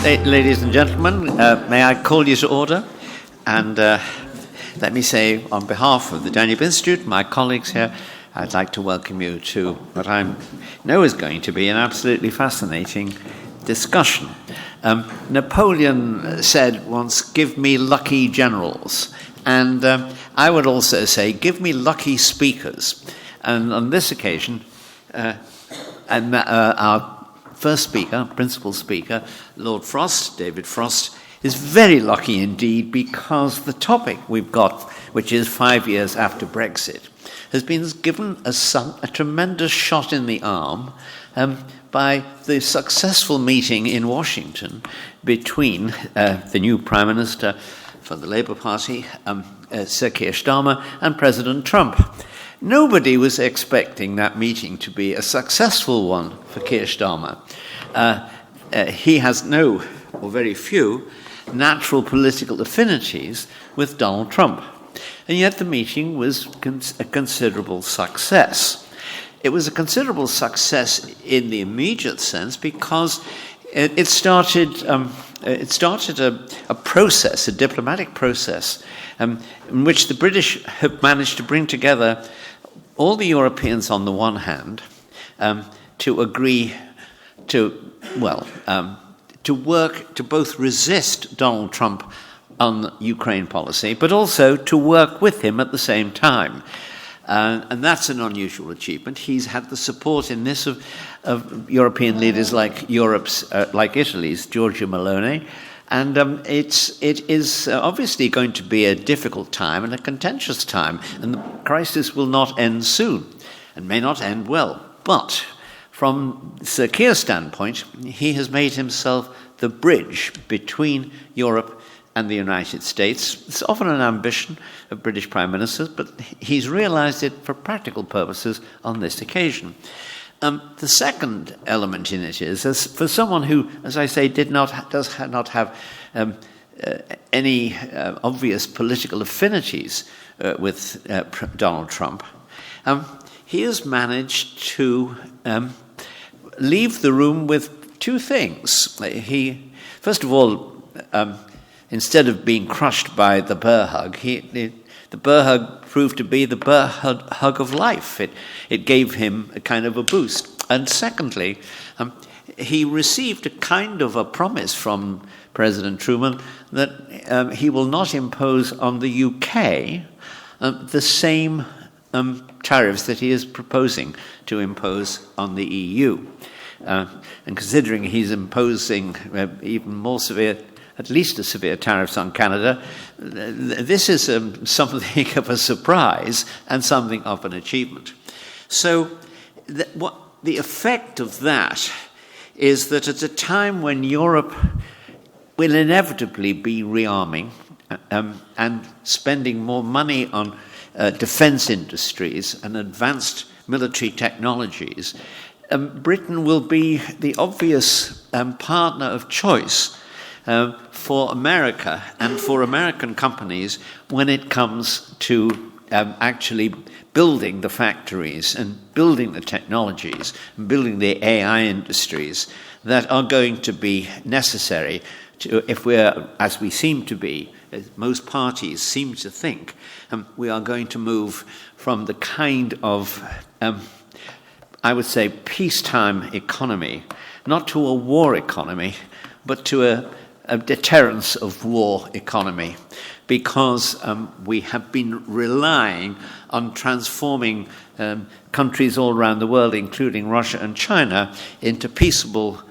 Ladies and gentlemen, may I call you to order? And let me say, on behalf of the Danube Institute, my colleagues here, I'd like to welcome you to what I know is going to be an absolutely fascinating discussion. Napoleon said once, "Give me lucky generals." And I would also say, "Give me lucky speakers." And on this occasion, our first speaker, principal speaker, Lord Frost, David Frost, is very lucky indeed because the topic we've got, which is 5 years after Brexit, has been given a tremendous shot in the arm by the successful meeting in Washington between the new Prime Minister for the Labour Party, Sir Keir Starmer, and President Trump. Nobody was expecting that meeting to be a successful one for Keir Starmer. He has no, or very few, natural political affinities with Donald Trump. And yet the meeting was a considerable success. It was a considerable success in the immediate sense because it started a process, a diplomatic process, in which the British have managed to bring together all the Europeans on the one hand to agree to work to both resist Donald Trump on Ukraine policy, but also to work with him at the same time. And that's an unusual achievement. He's had the support in this of European leaders like Italy's Giorgia Meloni. And it is obviously going to be a difficult time and a contentious time. And the crisis will not end soon and may not end well. But from Sir Keir's standpoint, he has made himself the bridge between Europe and the United States. It's often an ambition of British Prime Ministers, but he's realized it for practical purposes on this occasion. The second element in it is, as for someone who, as I say, does not have any obvious political affinities with Donald Trump, he has managed to leave the room with two things. He, first of all, instead of being crushed by the bear hug, the bear hug proved to be the bear hug of life. It gave him a kind of a boost. And secondly, he received a kind of a promise from President Truman that he will not impose on the UK the same tariffs that he is proposing to impose on the EU. And considering he's imposing even more severe, at least as severe tariffs on Canada, this is something of a surprise and something of an achievement. So what the effect of that is that at a time when Europe will inevitably be rearming and spending more money on defense industries and advanced military technologies, Britain will be the obvious partner of choice for America and for American companies when it comes to actually building the factories and building the technologies and building the AI industries that are going to be necessary to, if we're, as we seem to be, as most parties seem to think, we are going to move from the kind of, I would say, peacetime economy, not to a war economy, but to a deterrence of war economy, because we have been relying on transforming countries all around the world, including Russia and China, into peaceable,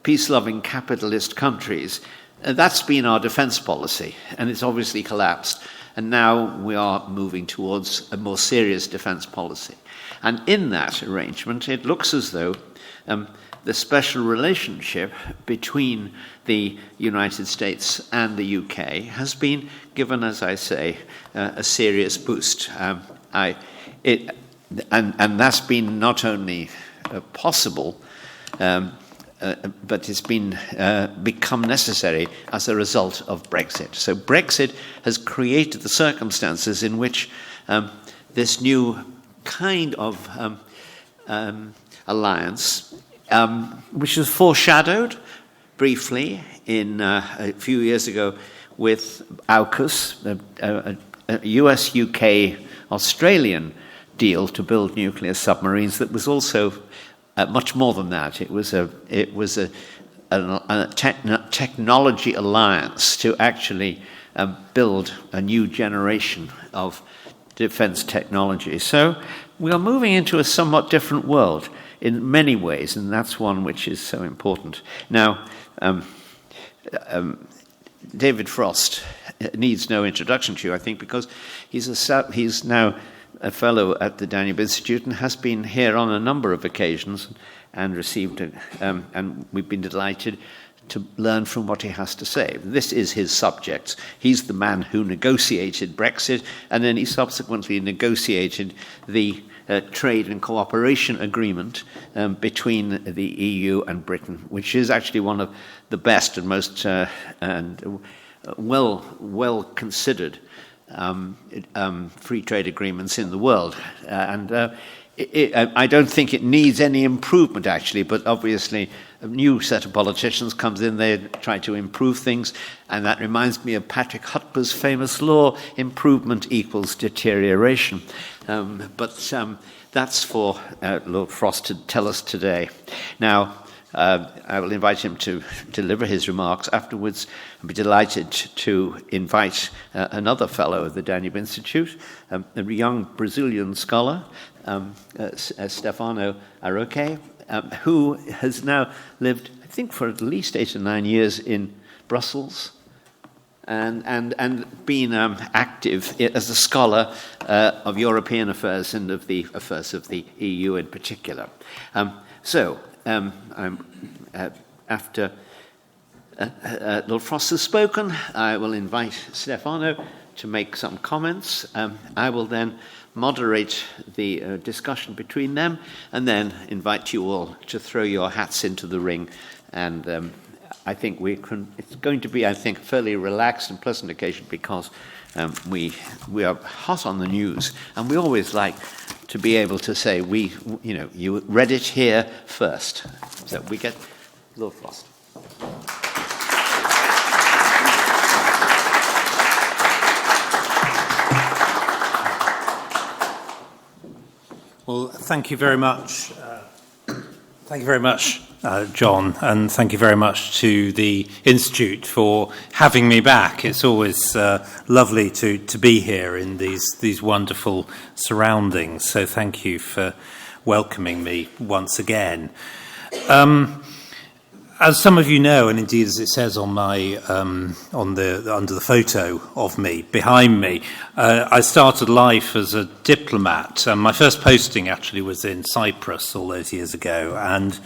peace-loving capitalist countries. That's been our defense policy, and it's obviously collapsed. And now we are moving towards a more serious defense policy. And in that arrangement, it looks as though the special relationship between the United States and the UK has been given, as I say, a serious boost. And that's been not only possible, but it's been become necessary as a result of Brexit. So Brexit has created the circumstances in which this new kind of alliance, which was foreshadowed briefly a few years ago with AUKUS, a US-UK Australian deal to build nuclear submarines that was also much more than that. It was a technology alliance to actually build a new generation of defense technology. So we are moving into a somewhat different world in many ways, and that's one which is so important. Now, David Frost needs no introduction to you, I think, because he's now a fellow at the Danube Institute and has been here on a number of occasions and received it, and we've been delighted to learn from what he has to say. This is his subject. He's the man who negotiated Brexit, and then he subsequently negotiated the trade and cooperation agreement between the EU and Britain, which is actually one of the best and most well considered free trade agreements in the world. I don't think it needs any improvement, actually, but obviously a new set of politicians comes in, they try to improve things, and that reminds me of Patrick Hutber's famous law, improvement equals deterioration. But that's for Lord Frost to tell us today. Now, I will invite him to deliver his remarks. Afterwards, I'll be delighted to invite another fellow of the Danube Institute, a young Brazilian scholar, Stefano Aroque, who has now lived, I think, for at least 8 or 9 years in Brussels, and been active as a scholar of European affairs and of the affairs of the EU in particular. After Lord Frost has spoken, I will invite Stefano to make some comments. I will then moderate the discussion between them, and then invite you all to throw your hats into the ring. And I think it's going to be, I think, a fairly relaxed and pleasant occasion, because we are hot on the news, and we always like to be able to say, you read it here first. So we get Lord Frost. Well, thank you very much. John, and thank you very much to the Institute for having me back. It's always lovely to be here in these wonderful surroundings. So thank you for welcoming me once again. As some of you know, and indeed as it says on my under the photo of me behind me, I started life as a diplomat. My first posting actually was in Cyprus all those years ago, and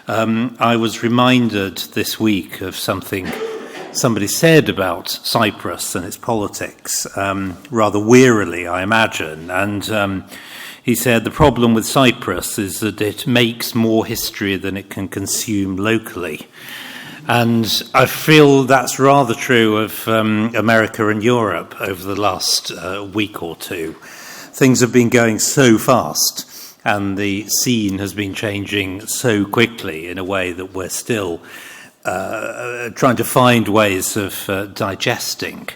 I was reminded this week of something somebody said about Cyprus and its politics, rather wearily, I imagine, and he said the problem with Cyprus is that it makes more history than it can consume locally. And I feel that's rather true of America and Europe over the last week or two. Things have been going so fast, and the scene has been changing so quickly in a way that we're still trying to find ways of digesting.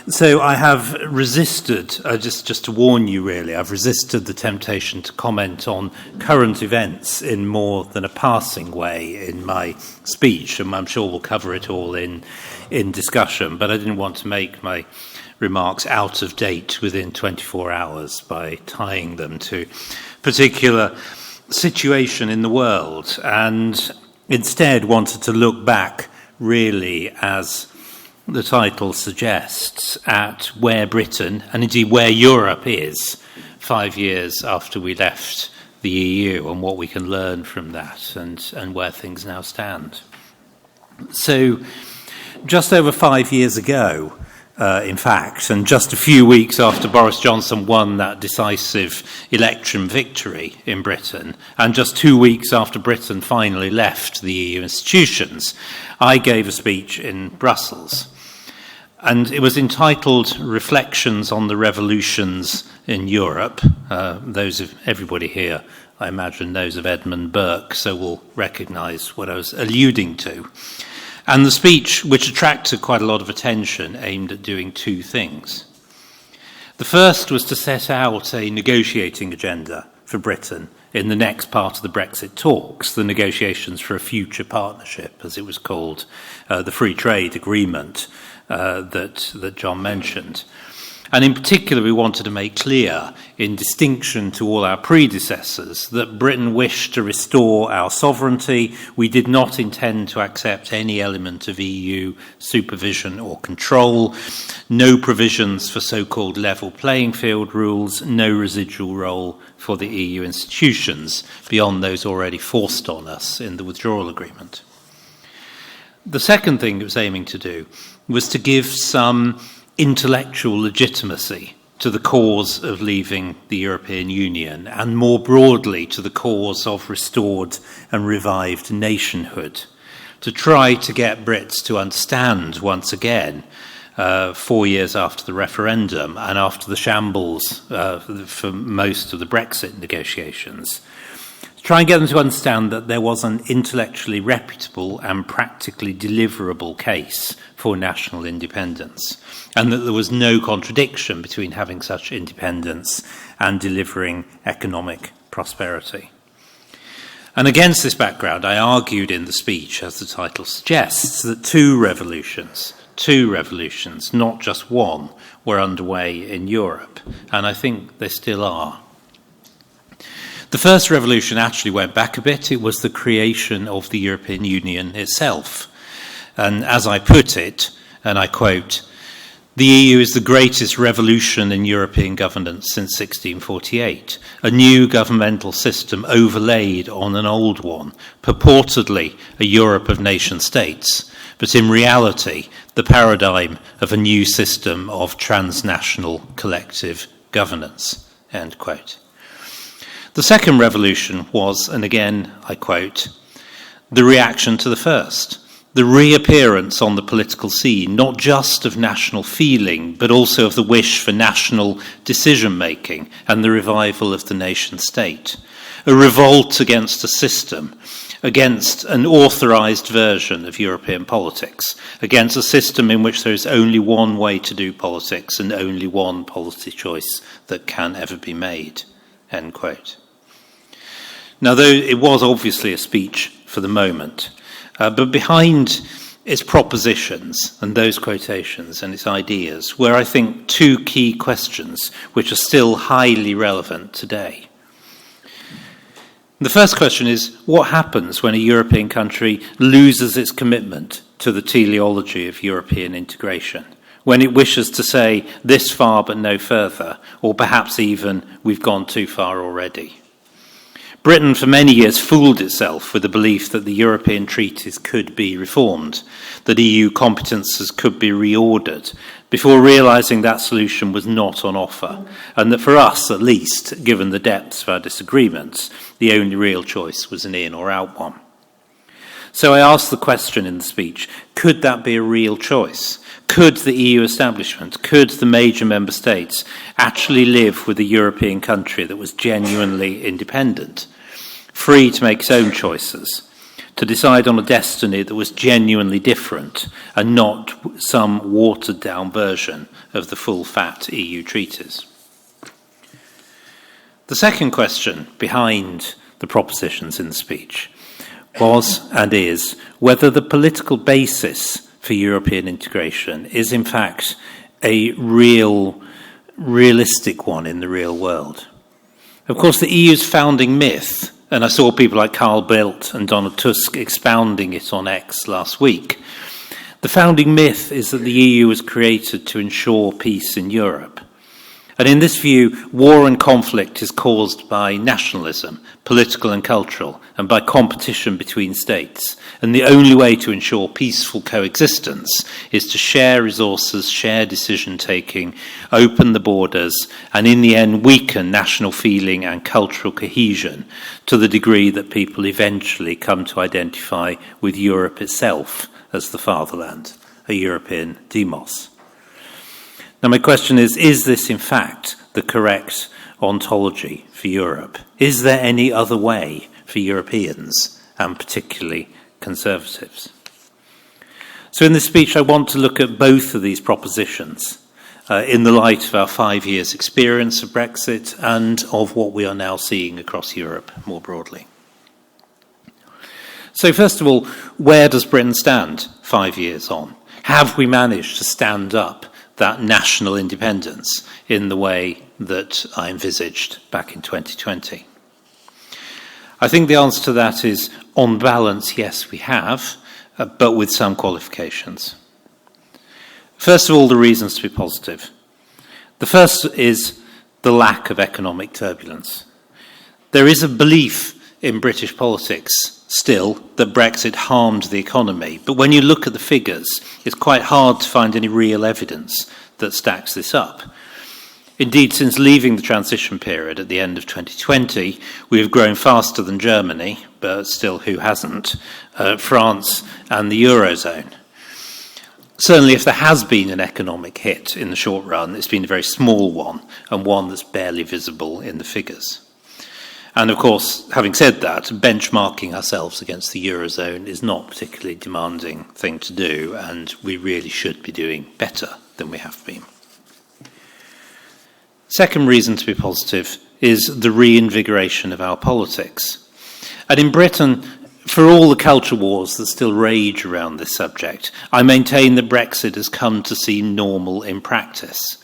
So I have resisted, just to warn you really, I've resisted the temptation to comment on current events in more than a passing way in my speech, and I'm sure we'll cover it all in discussion, but I didn't want to make my remarks out of date within 24 hours by tying them to a particular situation in the world, and instead wanted to look back really, as the title suggests, at where Britain, and indeed where Europe is 5 years after we left the EU, and what we can learn from that, and where things now stand. So, just over 5 years ago, in fact, and just a few weeks after Boris Johnson won that decisive election victory in Britain, and just 2 weeks after Britain finally left the EU institutions, I gave a speech in Brussels. And it was entitled Reflections on the Revolutions in Europe. Everybody here, I imagine, knows of Edmund Burke, so will recognise what I was alluding to. And the speech, which attracted quite a lot of attention, aimed at doing two things. The first was to set out a negotiating agenda for Britain in the next part of the Brexit talks, the negotiations for a future partnership, as it was called, the free trade agreement that John mentioned. And in particular, we wanted to make clear, in distinction to all our predecessors, that Britain wished to restore our sovereignty. We did not intend to accept any element of EU supervision or control, no provisions for so-called level playing field rules, no residual role for the EU institutions beyond those already forced on us in the withdrawal agreement. The second thing it was aiming to do was to give some intellectual legitimacy to the cause of leaving the European Union, and more broadly to the cause of restored and revived nationhood, to try to get Brits to understand once again, 4 years after the referendum and after the shambles for most of the Brexit negotiations, try and get them to understand that there was an intellectually reputable and practically deliverable case for national independence, and that there was no contradiction between having such independence and delivering economic prosperity. And against this background, I argued in the speech, as the title suggests, that two revolutions, not just one, were underway in Europe, and I think they still are. The first revolution actually went back a bit. It was the creation of the European Union itself. And as I put it, and I quote, "The EU is the greatest revolution in European governance since 1648, a new governmental system overlaid on an old one, purportedly a Europe of nation states, but in reality the paradigm of a new system of transnational collective governance," end quote. The second revolution was, and again I quote, "the reaction to the first, the reappearance on the political scene, not just of national feeling, but also of the wish for national decision-making and the revival of the nation-state. A revolt against a system, against an authorised version of European politics, against a system in which there is only one way to do politics and only one policy choice that can ever be made," end quote. Now, though it was obviously a speech for the moment, but behind its propositions and those quotations and its ideas were, I think, two key questions which are still highly relevant today. The first question is, what happens when a European country loses its commitment to the teleology of European integration, when it wishes to say this far but no further, or perhaps even we've gone too far already? Britain for many years fooled itself with the belief that the European treaties could be reformed, that EU competences could be reordered, before realising that solution was not on offer, and that for us, at least, given the depths of our disagreements, the only real choice was an in or out one. So I asked the question in the speech, could that be a real choice? Could the EU establishment, could the major member states actually live with a European country that was genuinely independent, free to make its own choices, to decide on a destiny that was genuinely different and not some watered-down version of the full-fat EU treaties? The second question behind the propositions in the speech was and is whether the political basis for European integration is in fact a realistic one in the real world. Of course, the EU's founding myth, and I saw people like Carl Bildt and Donald Tusk expounding it on X last week, the founding myth is that the EU was created to ensure peace in Europe. And in this view, war and conflict is caused by nationalism, political and cultural, and by competition between states. And the only way to ensure peaceful coexistence is to share resources, share decision-taking, open the borders, and in the end weaken national feeling and cultural cohesion to the degree that people eventually come to identify with Europe itself as the fatherland, a European demos. Now my question is this in fact the correct ontology for Europe? Is there any other way for Europeans, and particularly conservatives? So in this speech I want to look at both of these propositions in the light of our 5 years' experience of Brexit and of what we are now seeing across Europe more broadly. So first of all, where does Britain stand 5 years on? Have we managed to stand up that national independence in the way that I envisaged back in 2020? I think the answer to that is, on balance, yes, we have, but with some qualifications. First of all, the reasons to be positive. The first is the lack of economic turbulence. There is a belief in British politics still that Brexit harmed the economy, but when you look at the figures, it's quite hard to find any real evidence that stacks this up. Indeed, since leaving the transition period at the end of 2020, we have grown faster than Germany, but still who hasn't, France and the Eurozone. Certainly, if there has been an economic hit in the short run, it's been a very small one, and one that's barely visible in the figures. And of course, having said that, benchmarking ourselves against the Eurozone is not a particularly demanding thing to do, and we really should be doing better than we have been. Second reason to be positive is the reinvigoration of our politics. And in Britain, for all the culture wars that still rage around this subject, I maintain that Brexit has come to seem normal in practice.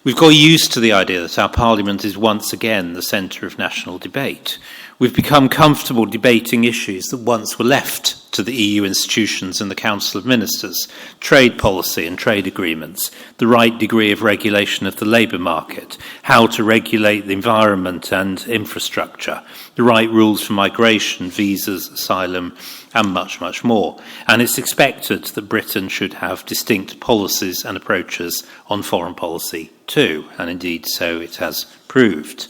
We've got used to the idea that our Parliament is once again the centre of national debate. We've become comfortable debating issues that once were left to the EU institutions and the Council of Ministers: trade policy and trade agreements, the right degree of regulation of the labour market, how to regulate the environment and infrastructure, the right rules for migration, visas, asylum, and much, much more. And it's expected that Britain should have distinct policies and approaches on foreign policy too, and indeed so it has proved.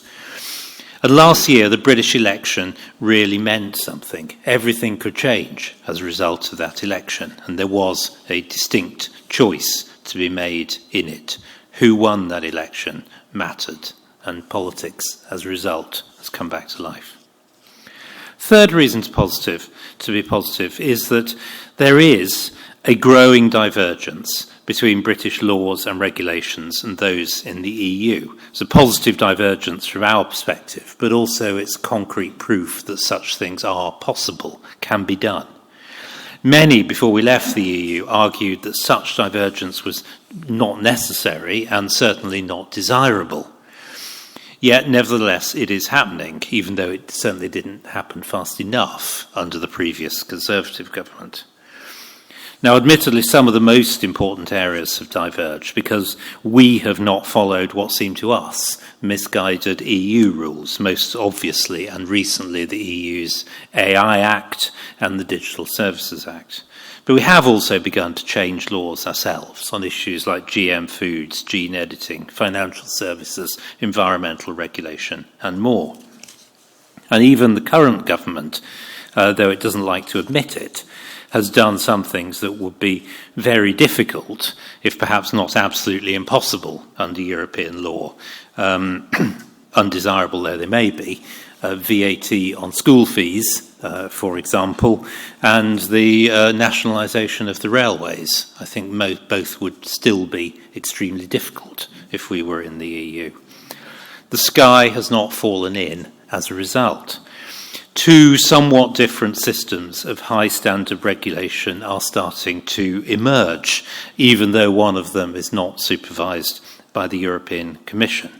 And last year, the British election really meant something. Everything could change as a result of that election, and there was a distinct choice to be made in it. Who won that election mattered, and politics, as a result, has come back to life. Third reason to be positive is that there is a growing divergence between British laws and regulations and those in the EU. It's a positive divergence from our perspective, but also it's concrete proof that such things are possible, can be done. Many, before we left the EU, argued that such divergence was not necessary and certainly not desirable. Yet, nevertheless, it is happening, even though it certainly didn't happen fast enough under the previous Conservative government. Now, admittedly, some of the most important areas have diverged because we have not followed what seem to us misguided EU rules, most obviously and recently the EU's AI Act and the Digital Services Act. But we have also begun to change laws ourselves on issues like GM foods, gene editing, financial services, environmental regulation, and more. And even the current government, though it doesn't like to admit it, has done some things that would be very difficult, if perhaps not absolutely impossible, under European law, undesirable though they may be. VAT on school fees, for example, and the nationalisation of the railways. I think both would still be extremely difficult if we were in the EU. The sky has not fallen in as a result. Two somewhat different systems of high standard regulation are starting to emerge, even though one of them is not supervised by the European Commission.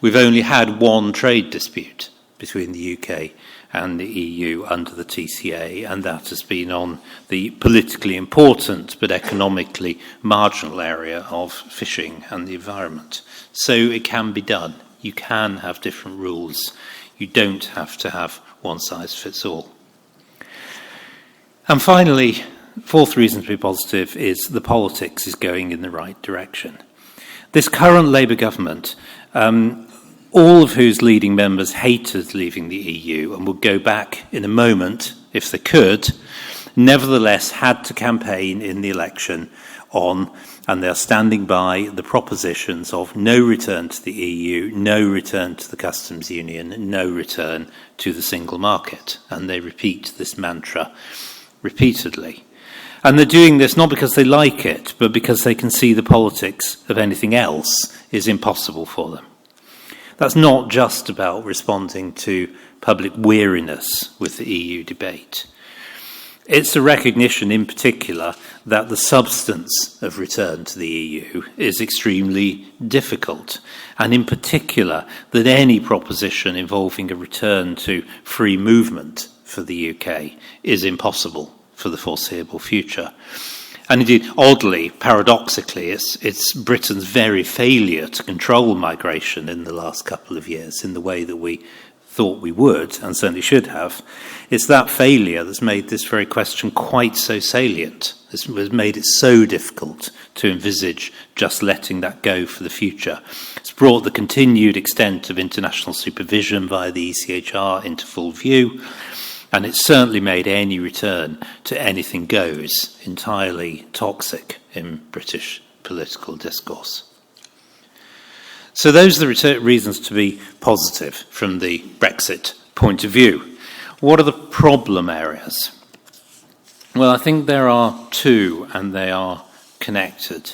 We've only had one trade dispute between the UK and the EU under the TCA, and that has been on the politically important but economically marginal area of fishing and the environment. So it can be done. You can have different rules. You don't have to have one size fits all. And finally, fourth reason to be positive is the politics is going in the right direction. This current Labour government, all of whose leading members hated leaving the EU and would go back in a moment if they could, nevertheless had to campaign in the election on and they are standing by the propositions of no return to the EU, no return to the customs union, no return to the single market. And they repeat this mantra repeatedly. And they're doing this not because they like it, but because they can see the politics of anything else is impossible for them. That's not just about responding to public weariness with the EU debate. It's a recognition in particular that the substance of return to the EU is extremely difficult, and in particular that any proposition involving a return to free movement for the UK is impossible for the foreseeable future. And indeed, oddly, paradoxically, it's Britain's very failure to control migration in the last couple of years in the way that we thought we would, and certainly should have. It's that failure that's made this very question quite so salient. It's made it so difficult to envisage just letting that go for the future. It's brought the continued extent of international supervision via the ECHR into full view, and it's certainly made any return to anything goes entirely toxic in British political discourse. So those are the reasons to be positive from the Brexit point of view. What are the problem areas? Well, I think there are two, and they are connected.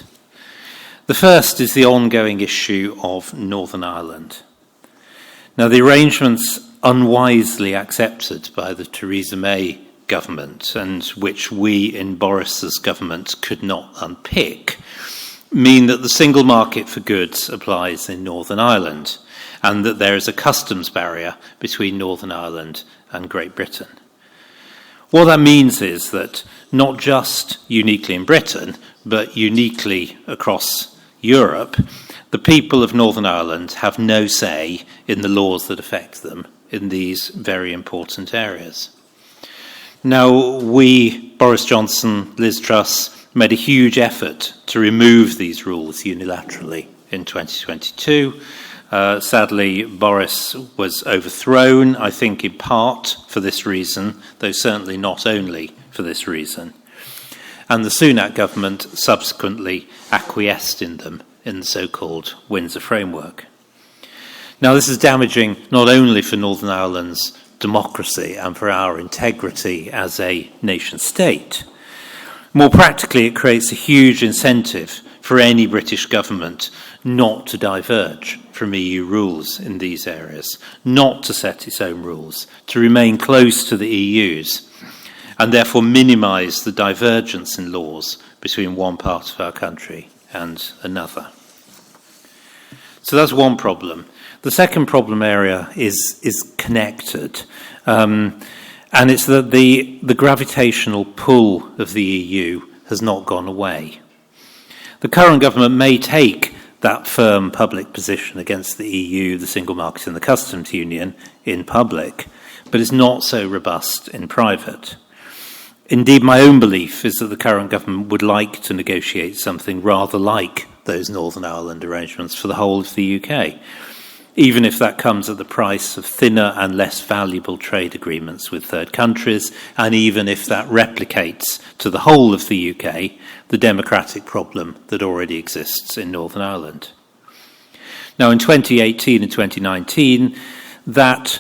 The first is the ongoing issue of Northern Ireland. Now, the arrangements unwisely accepted by the Theresa May government, and which we in Boris's government could not unpick, mean that the single market for goods applies in Northern Ireland, and that there is a customs barrier between Northern Ireland and Great Britain. What that means is that not just uniquely in Britain, but uniquely across Europe, the people of Northern Ireland have no say in the laws that affect them in these very important areas. Now, we, Boris Johnson, Liz Truss, made a huge effort to remove these rules unilaterally in 2022. Sadly, Boris was overthrown, I think in part for this reason, though certainly not only for this reason. And the Sunak government subsequently acquiesced in them in the so-called Windsor Framework. Now, this is damaging not only for Northern Ireland's democracy and for our integrity as a nation state. More practically, it creates a huge incentive for any British government not to diverge from EU rules in these areas, not to set its own rules, to remain close to the EU's, and therefore minimise the divergence in laws between one part of our country and another. So that's one problem. The second problem area is connected, and it's that the gravitational pull of the EU has not gone away. The current government may take that firm public position against the EU, the single market and the customs union in public, but it's not so robust in private. Indeed, my own belief is that the current government would like to negotiate something rather like those Northern Ireland arrangements for the whole of the UK, even if that comes at the price of thinner and less valuable trade agreements with third countries, and even if that replicates to the whole of the UK the democratic problem that already exists in Northern Ireland. Now, in 2018 and 2019, that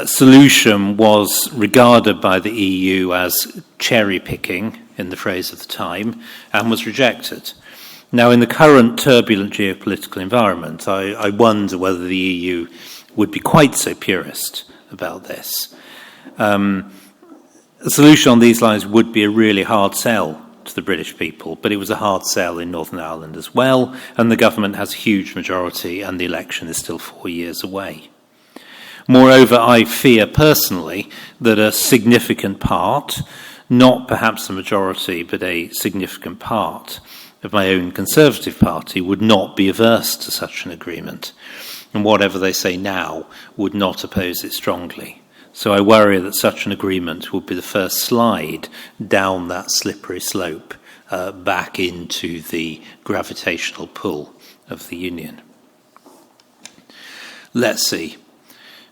solution was regarded by the EU as cherry-picking, in the phrase of the time, and was rejected. Now, in the current turbulent geopolitical environment, I wonder whether the EU would be quite so purist about this. A solution on these lines would be a really hard sell to the British people, but it was a hard sell in Northern Ireland as well, and the government has a huge majority, and the election is still 4 years away. Moreover, I fear personally that a significant part, not perhaps a majority, but a significant part of my own Conservative Party would not be averse to such an agreement, and whatever they say now would not oppose it strongly. So I worry that such an agreement would be the first slide down that slippery slope back into the gravitational pull of the Union. Let's see.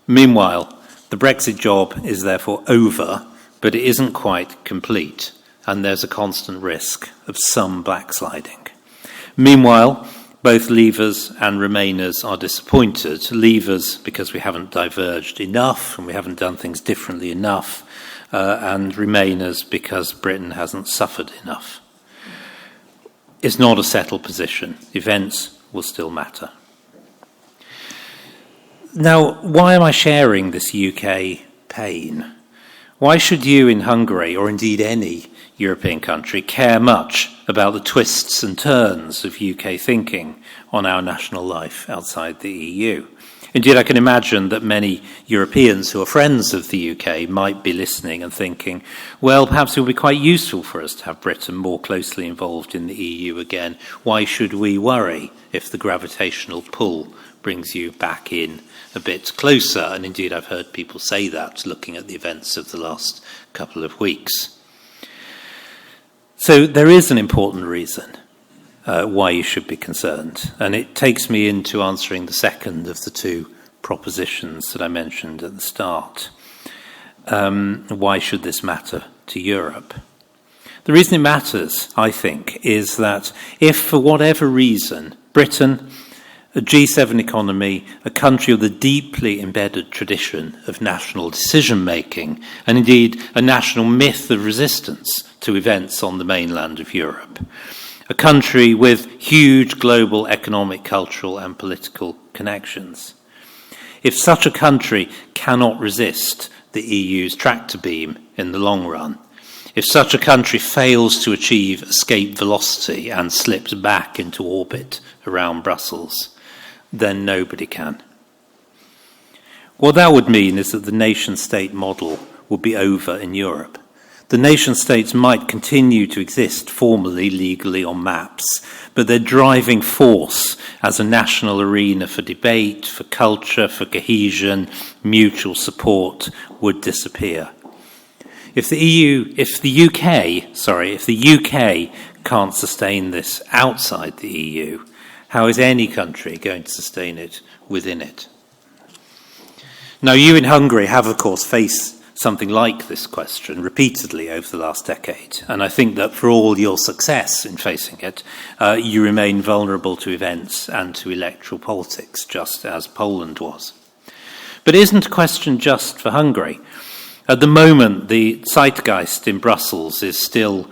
Meanwhile, the Brexit job is therefore over, but it isn't quite complete, and there's a constant risk of some backsliding. Meanwhile, both Leavers and Remainers are disappointed. Leavers because we haven't diverged enough and we haven't done things differently enough, and Remainers because Britain hasn't suffered enough. It's not a settled position. Events will still matter. Now, why am I sharing this UK pain? Why should you in Hungary, or indeed any European country, care much about the twists and turns of UK thinking on our national life outside the EU? Indeed, I can imagine that many Europeans who are friends of the UK might be listening and thinking, well, perhaps it would be quite useful for us to have Britain more closely involved in the EU again. Why should we worry if the gravitational pull brings you back in a bit closer? And indeed, I've heard people say that, looking at the events of the last couple of weeks. So there is an important reason why you should be concerned. And it takes me into answering the second of the two propositions that I mentioned at the start. Why should this matter to Europe? The reason it matters, I think, is that if for whatever reason Britain, a G7 economy, a country with a deeply embedded tradition of national decision-making, and indeed a national myth of resistance to events on the mainland of Europe, a country with huge global economic, cultural and political connections. If such a country cannot resist the EU's tractor beam in the long run, if such a country fails to achieve escape velocity and slips back into orbit around Brussels, then nobody can. What that would mean is that the nation-state model would be over in Europe. The nation-states might continue to exist formally, legally on maps, but their driving force as a national arena for debate, for culture, for cohesion, mutual support would disappear. If the UK can't sustain this outside the EU, how is any country going to sustain it within it? Now, you in Hungary have, of course, faced something like this question repeatedly over the last decade, and I think that for all your success in facing it, you remain vulnerable to events and to electoral politics, just as Poland was. But it isn't a question just for Hungary. At the moment, the zeitgeist in Brussels is still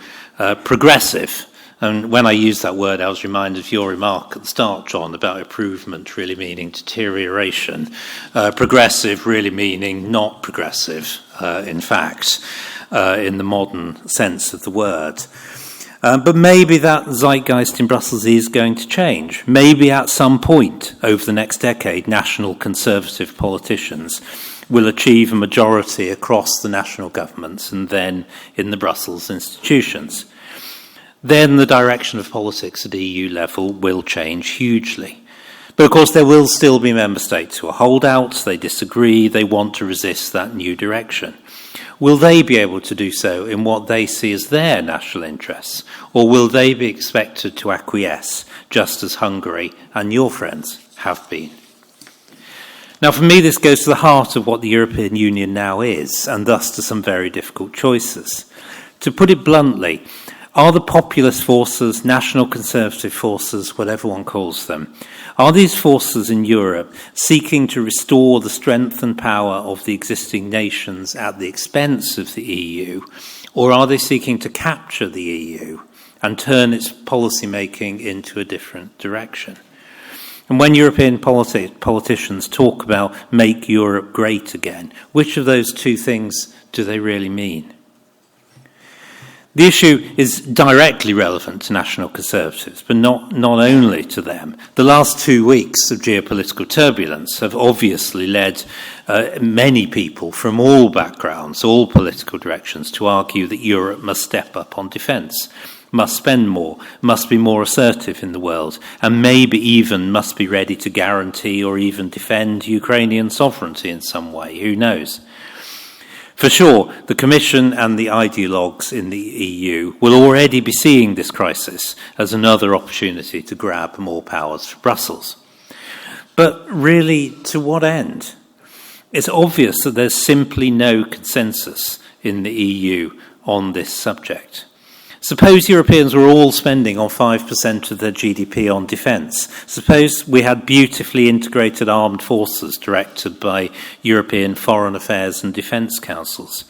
progressive. And when I use that word, I was reminded of your remark at the start, John, about improvement really meaning deterioration. Progressive really meaning not progressive, in fact, in the modern sense of the word. But maybe that zeitgeist in Brussels is going to change. Maybe at some point over the next decade, national conservative politicians will achieve a majority across the national governments and then in the Brussels institutions. Then the direction of politics at EU level will change hugely. But of course there will still be member states who are holdouts, they disagree, they want to resist that new direction. Will they be able to do so in what they see as their national interests, or will they be expected to acquiesce just as Hungary and your friends have been? Now for me this goes to the heart of what the European Union now is, and thus to some very difficult choices. To put it bluntly, are the populist forces, national conservative forces, whatever one calls them, are these forces in Europe seeking to restore the strength and power of the existing nations at the expense of the EU, or are they seeking to capture the EU and turn its policy making into a different direction? And when European politicians talk about make Europe great again, which of those two things do they really mean? The issue is directly relevant to national conservatives, but not only to them. The last 2 weeks of geopolitical turbulence have obviously led many people from all backgrounds, all political directions, to argue that Europe must step up on defence, must spend more, must be more assertive in the world, and maybe even must be ready to guarantee or even defend Ukrainian sovereignty in some way. Who knows? For sure, the Commission and the ideologues in the EU will already be seeing this crisis as another opportunity to grab more powers for Brussels. But really, to what end? It's obvious that there's simply no consensus in the EU on this subject. Suppose Europeans were all spending on 5% of their GDP on defence. Suppose we had beautifully integrated armed forces directed by European foreign affairs and defence councils.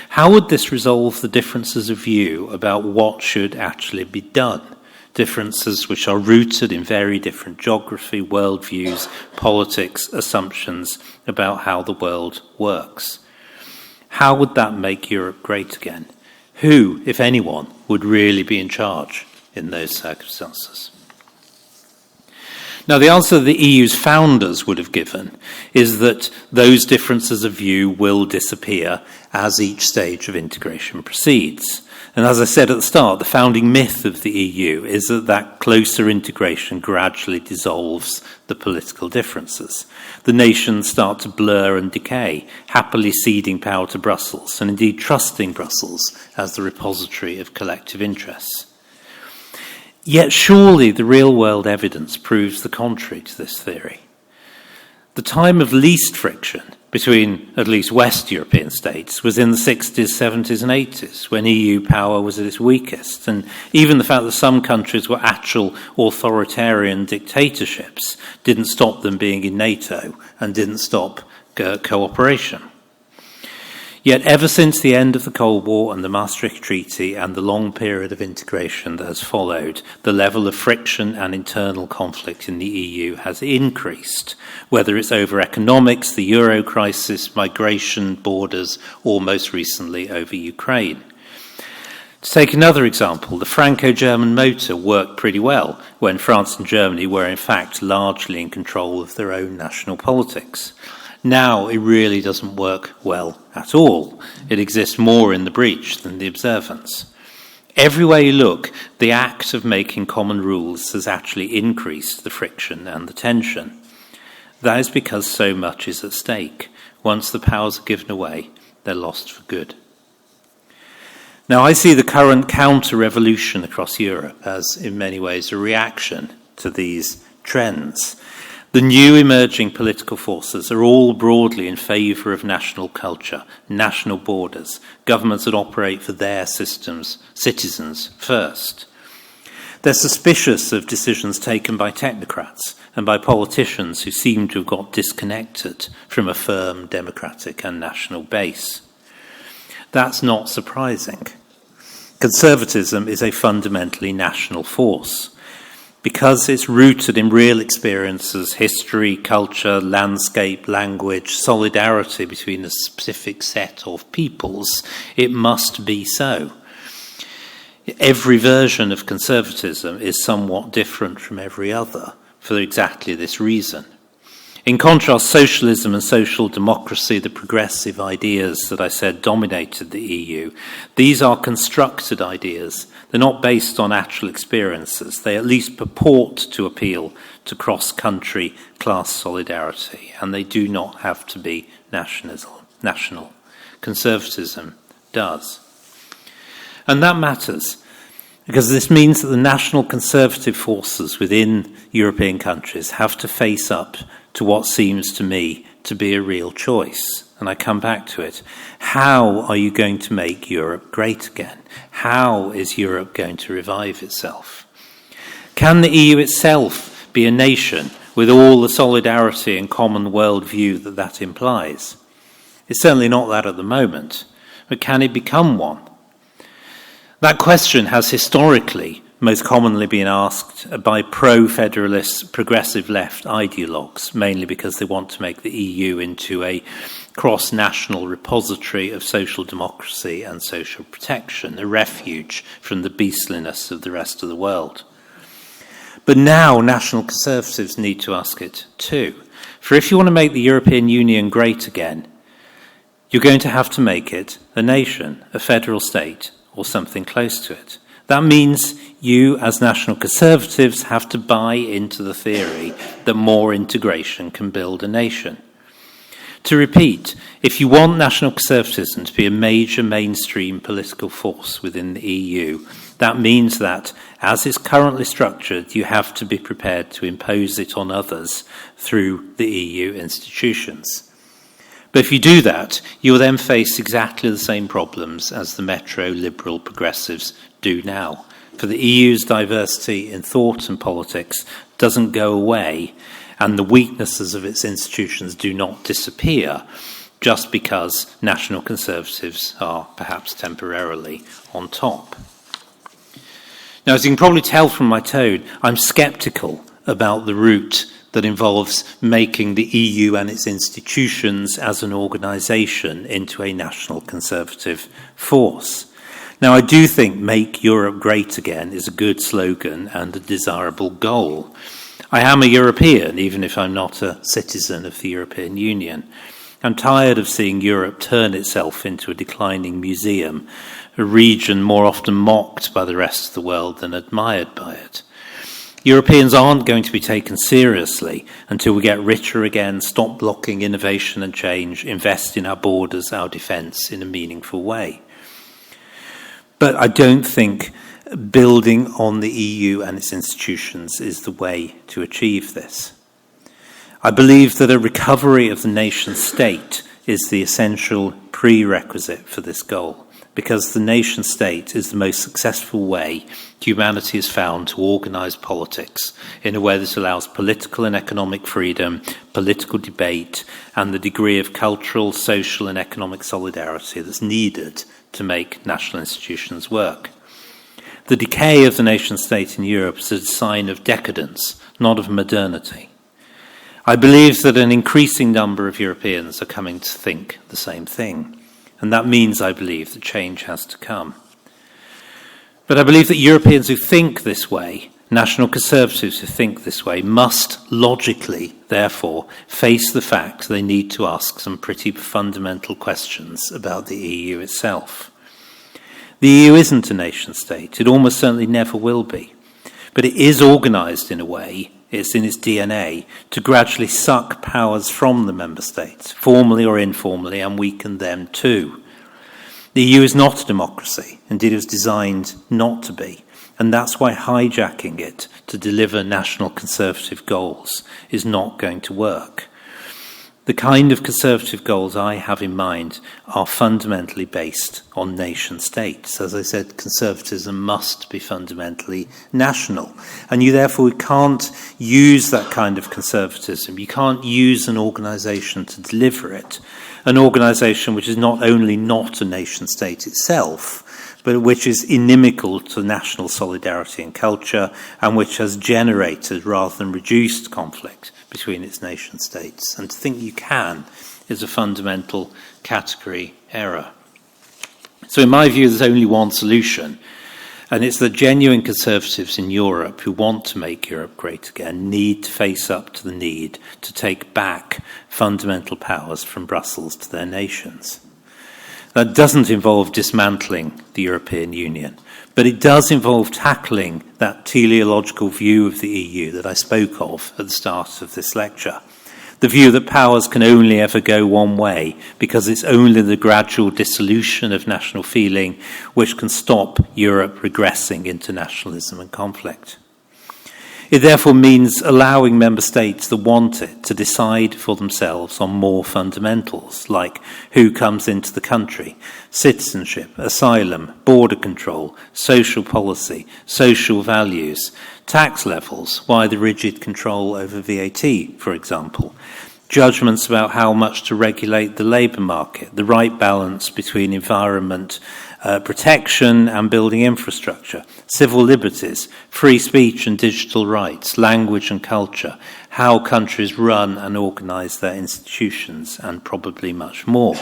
How would this resolve the differences of view about what should actually be done? Differences which are rooted in very different geography, worldviews, politics, assumptions about how the world works. How would that make Europe great again? Who, if anyone, would really be in charge in those circumstances? Now, the answer the EU's founders would have given is that those differences of view will disappear as each stage of integration proceeds. And as I said at the start, the founding myth of the EU is that closer integration gradually dissolves the political differences. The nations start to blur and decay, happily ceding power to Brussels, and indeed trusting Brussels as the repository of collective interests. Yet surely the real-world evidence proves the contrary to this theory. The time of least friction between at least West European states was in the 60s, 70s and 80s, when EU power was at its weakest. And even the fact that some countries were actual authoritarian dictatorships didn't stop them being in NATO and didn't stop cooperation. Yet ever since the end of the Cold War and the Maastricht Treaty and the long period of integration that has followed, the level of friction and internal conflict in the EU has increased, whether it's over economics, the euro crisis, migration, borders, or most recently over Ukraine. To take another example, the Franco-German motor worked pretty well when France and Germany were in fact largely in control of their own national politics. Now it really doesn't work well at all. It exists more in the breach than the observance. Everywhere you look, the act of making common rules has actually increased the friction and the tension. That is because so much is at stake. Once the powers are given away, they're lost for good. Now, I see the current counter-revolution across Europe as, in many ways, a reaction to these trends. The new emerging political forces are all broadly in favour of national culture, national borders, governments that operate for their citizens first. They're suspicious of decisions taken by technocrats and by politicians who seem to have got disconnected from a firm democratic and national base. That's not surprising. Conservatism is a fundamentally national force. Because it's rooted in real experiences, history, culture, landscape, language, solidarity between a specific set of peoples, it must be so. Every version of conservatism is somewhat different from every other for exactly this reason. In contrast, socialism and social democracy, the progressive ideas that I said dominated the EU, these are constructed ideas. They're not based on actual experiences. They at least purport to appeal to cross-country class solidarity, and they do not have to be national. Conservatism does. And that matters, because this means that the national conservative forces within European countries have to face up to what seems to me to be a real choice. And I come back to it. How are you going to make Europe great again? How is Europe going to revive itself? Can the EU itself be a nation with all the solidarity and common worldview that implies? It's certainly not that at the moment, but can it become one? That question has historically most commonly been asked by pro-federalist progressive left ideologues, mainly because they want to make the EU into a cross-national repository of social democracy and social protection, a refuge from the beastliness of the rest of the world. But now national conservatives need to ask it too. For if you want to make the European Union great again, you're going to have to make it a nation, a federal state, or something close to it. That means you, as national conservatives, have to buy into the theory that more integration can build a nation. To repeat, if you want national conservatism to be a major mainstream political force within the EU, that means that, as it's currently structured, you have to be prepared to impose it on others through the EU institutions. But if you do that, you will then face exactly the same problems as the metro liberal progressives do now. For the EU's diversity in thought and politics doesn't go away, and the weaknesses of its institutions do not disappear just because national conservatives are perhaps temporarily on top. Now, as you can probably tell from my tone, I'm sceptical about the route that involves making the EU and its institutions as an organisation into a national conservative force. Now, I do think "Make Europe Great Again" is a good slogan and a desirable goal. I am a European, even if I'm not a citizen of the European Union. I'm tired of seeing Europe turn itself into a declining museum, a region more often mocked by the rest of the world than admired by it. Europeans aren't going to be taken seriously until we get richer again, stop blocking innovation and change, invest in our borders, our defence in a meaningful way. But I don't think building on the EU and its institutions is the way to achieve this. I believe that a recovery of the nation state is the essential prerequisite for this goal, because the nation state is the most successful way humanity has found to organise politics in a way that allows political and economic freedom, political debate, and the degree of cultural, social, and economic solidarity that's needed to make national institutions work. The decay of the nation state in Europe is a sign of decadence, not of modernity. I believe that an increasing number of Europeans are coming to think the same thing. And that means, I believe, that change has to come. But I believe that Europeans who think this way, national conservatives who think this way, must logically, therefore, face the fact they need to ask some pretty fundamental questions about the EU itself. The EU isn't a nation state. It almost certainly never will be. But it is organised in a way, it's in its DNA, to gradually suck powers from the member states, formally or informally, and weaken them too. The EU is not a democracy, indeed it was designed not to be, and that's why hijacking it to deliver national conservative goals is not going to work. The kind of conservative goals I have in mind are fundamentally based on nation states. As I said, conservatism must be fundamentally national. And you therefore can't use that kind of conservatism. You can't use an organisation to deliver it. An organisation which is not only not a nation state itself, but which is inimical to national solidarity and culture, and which has generated rather than reduced conflict between its nation states. And to think you can is a fundamental category error. So in my view, there's only one solution, and it's that genuine conservatives in Europe who want to make Europe great again need to face up to the need to take back fundamental powers from Brussels to their nations. That doesn't involve dismantling the European Union, but it does involve tackling that teleological view of the EU that I spoke of at the start of this lecture. The view that powers can only ever go one way because it's only the gradual dissolution of national feeling which can stop Europe regressing into nationalism and conflict. It therefore means allowing member states that want it to decide for themselves on more fundamentals, like who comes into the country, citizenship, asylum, border control, social policy, social values, tax levels, why the rigid control over VAT, for example, judgments about how much to regulate the labour market, the right balance between environment protection and building infrastructure, civil liberties, free speech and digital rights, language and culture, how countries run and organise their institutions, and probably much more.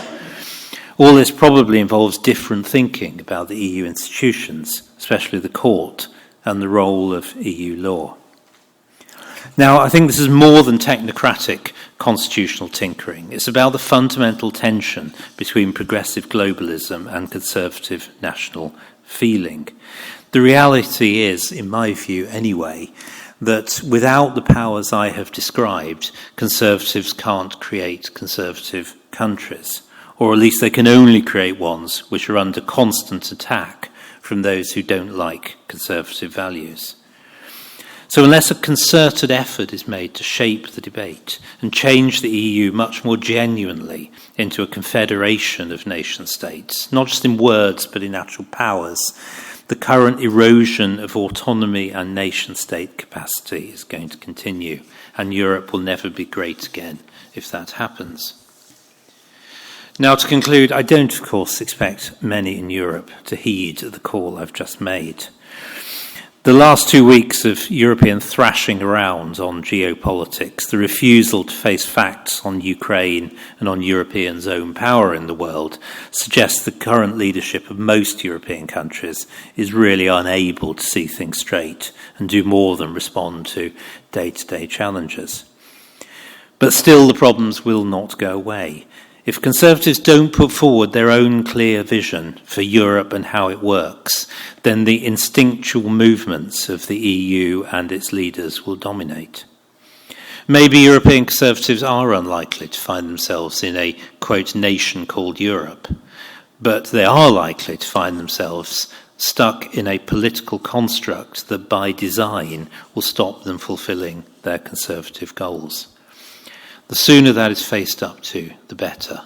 All this probably involves different thinking about the EU institutions, especially the court, and the role of EU law. Now, I think this is more than technocratic constitutional tinkering. It's about the fundamental tension between progressive globalism and conservative national feeling. The reality is, in my view anyway, that without the powers I have described, conservatives can't create conservative countries, or at least they can only create ones which are under constant attack from those who don't like conservative values. So unless a concerted effort is made to shape the debate and change the EU much more genuinely into a confederation of nation states, not just in words but in actual powers, the current erosion of autonomy and nation state capacity is going to continue, and Europe will never be great again if that happens. Now, to conclude, I don't, of course, expect many in Europe to heed the call I've just made. The last 2 weeks of European thrashing around on geopolitics, the refusal to face facts on Ukraine and on Europeans' own power in the world, suggests the current leadership of most European countries is really unable to see things straight and do more than respond to day-to-day challenges. But still, the problems will not go away. If Conservatives don't put forward their own clear vision for Europe and how it works, then the instinctual movements of the EU and its leaders will dominate. Maybe European Conservatives are unlikely to find themselves in a, quote, nation called Europe, but they are likely to find themselves stuck in a political construct that by design will stop them fulfilling their conservative goals. The sooner that is faced up to, the better.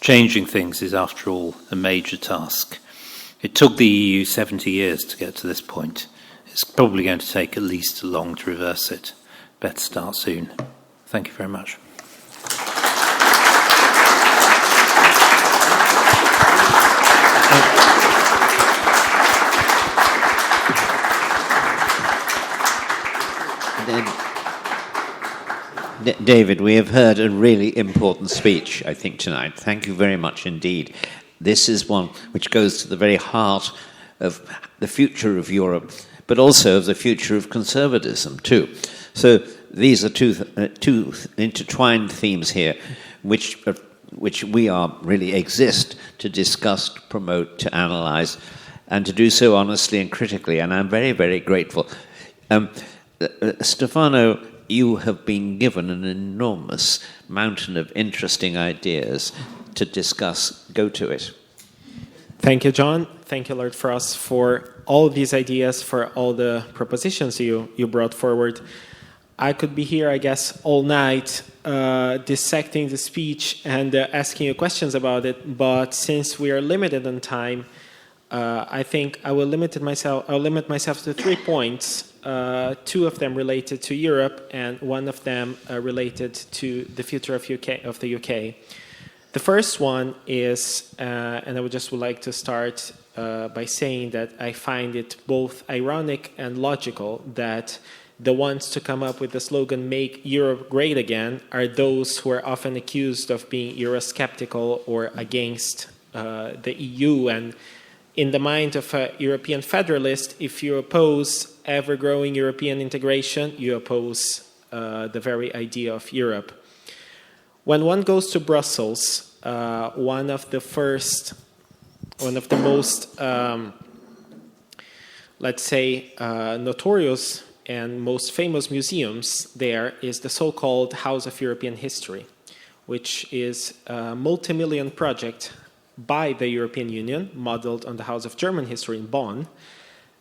Changing things is, after all, a major task. It took the EU 70 years to get to this point. It's probably going to take at least as long to reverse it. Better start soon. Thank you very much. David, we have heard a really important speech, I think, tonight. Thank you very much indeed. This is one which goes to the very heart of the future of Europe, but also of the future of conservatism, too. So these are two intertwined themes here, which we are really exist to discuss, to promote, to analyse, and to do so honestly and critically. And I'm very, very grateful. Stefano, you have been given an enormous mountain of interesting ideas to discuss. Go to it. Thank you, John. Thank you, Lord Frost, for all these ideas, for all the propositions you brought forward. I could be here, I guess, all night dissecting the speech and asking you questions about it, but since we are limited on time, I think I will limit myself to 3 points. 2 of them related to Europe, and 1 of them related to the future of the UK. The first one is, and I would like to start by saying that I find it both ironic and logical that the ones to come up with the slogan "Make Europe Great Again" are those who are often accused of being Eurosceptical or against the EU. And in the mind of a European federalist, if you oppose ever-growing European integration, you oppose the very idea of Europe. When one goes to Brussels, one of the most, let's say, notorious and most famous museums there is the so-called House of European History, which is a multi-million project by the European Union, modeled on the House of German History in Bonn,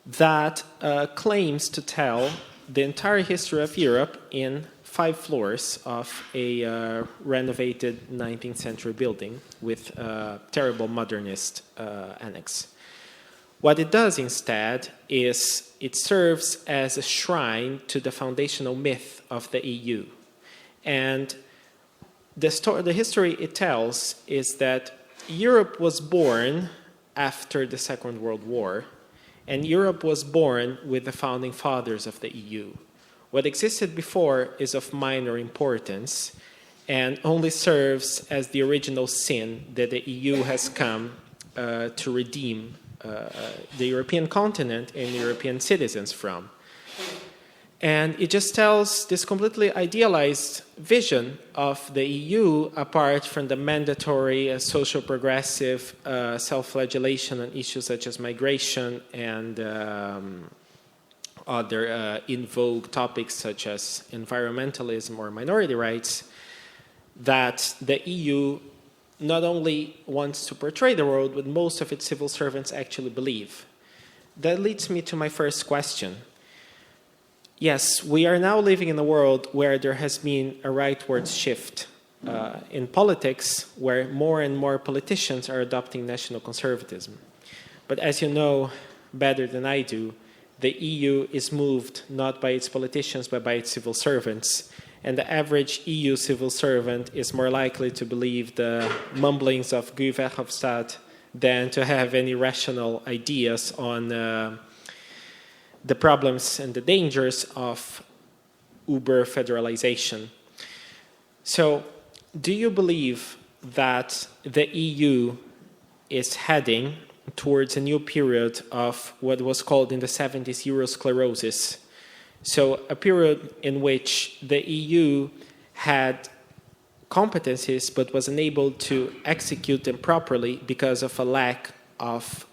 that claims to tell the entire history of Europe in 5 floors of a renovated 19th century building with a terrible modernist annex. What it does instead is it serves as a shrine to the foundational myth of the EU. And the history it tells is that Europe was born after the Second World War, and Europe was born with the founding fathers of the EU. What existed before is of minor importance and only serves as the original sin that the EU has come to redeem the European continent and European citizens from. And it just tells this completely idealized vision of the EU apart from the mandatory social progressive self-flagellation on issues such as migration and other in vogue topics such as environmentalism or minority rights, that the EU not only wants to portray the world, but most of its civil servants actually believe. That leads me to my first question. Yes, we are now living in a world where there has been a rightward shift in politics, where more and more politicians are adopting national conservatism. But as you know better than I do, the EU is moved not by its politicians but by its civil servants. And the average EU civil servant is more likely to believe the mumblings of Guy Verhofstadt than to have any rational ideas on the problems and the dangers of uber federalization. So, do you believe that the EU is heading towards a new period of what was called in the 70s Eurosclerosis? So, a period in which the EU had competencies but was unable to execute them properly because of a lack of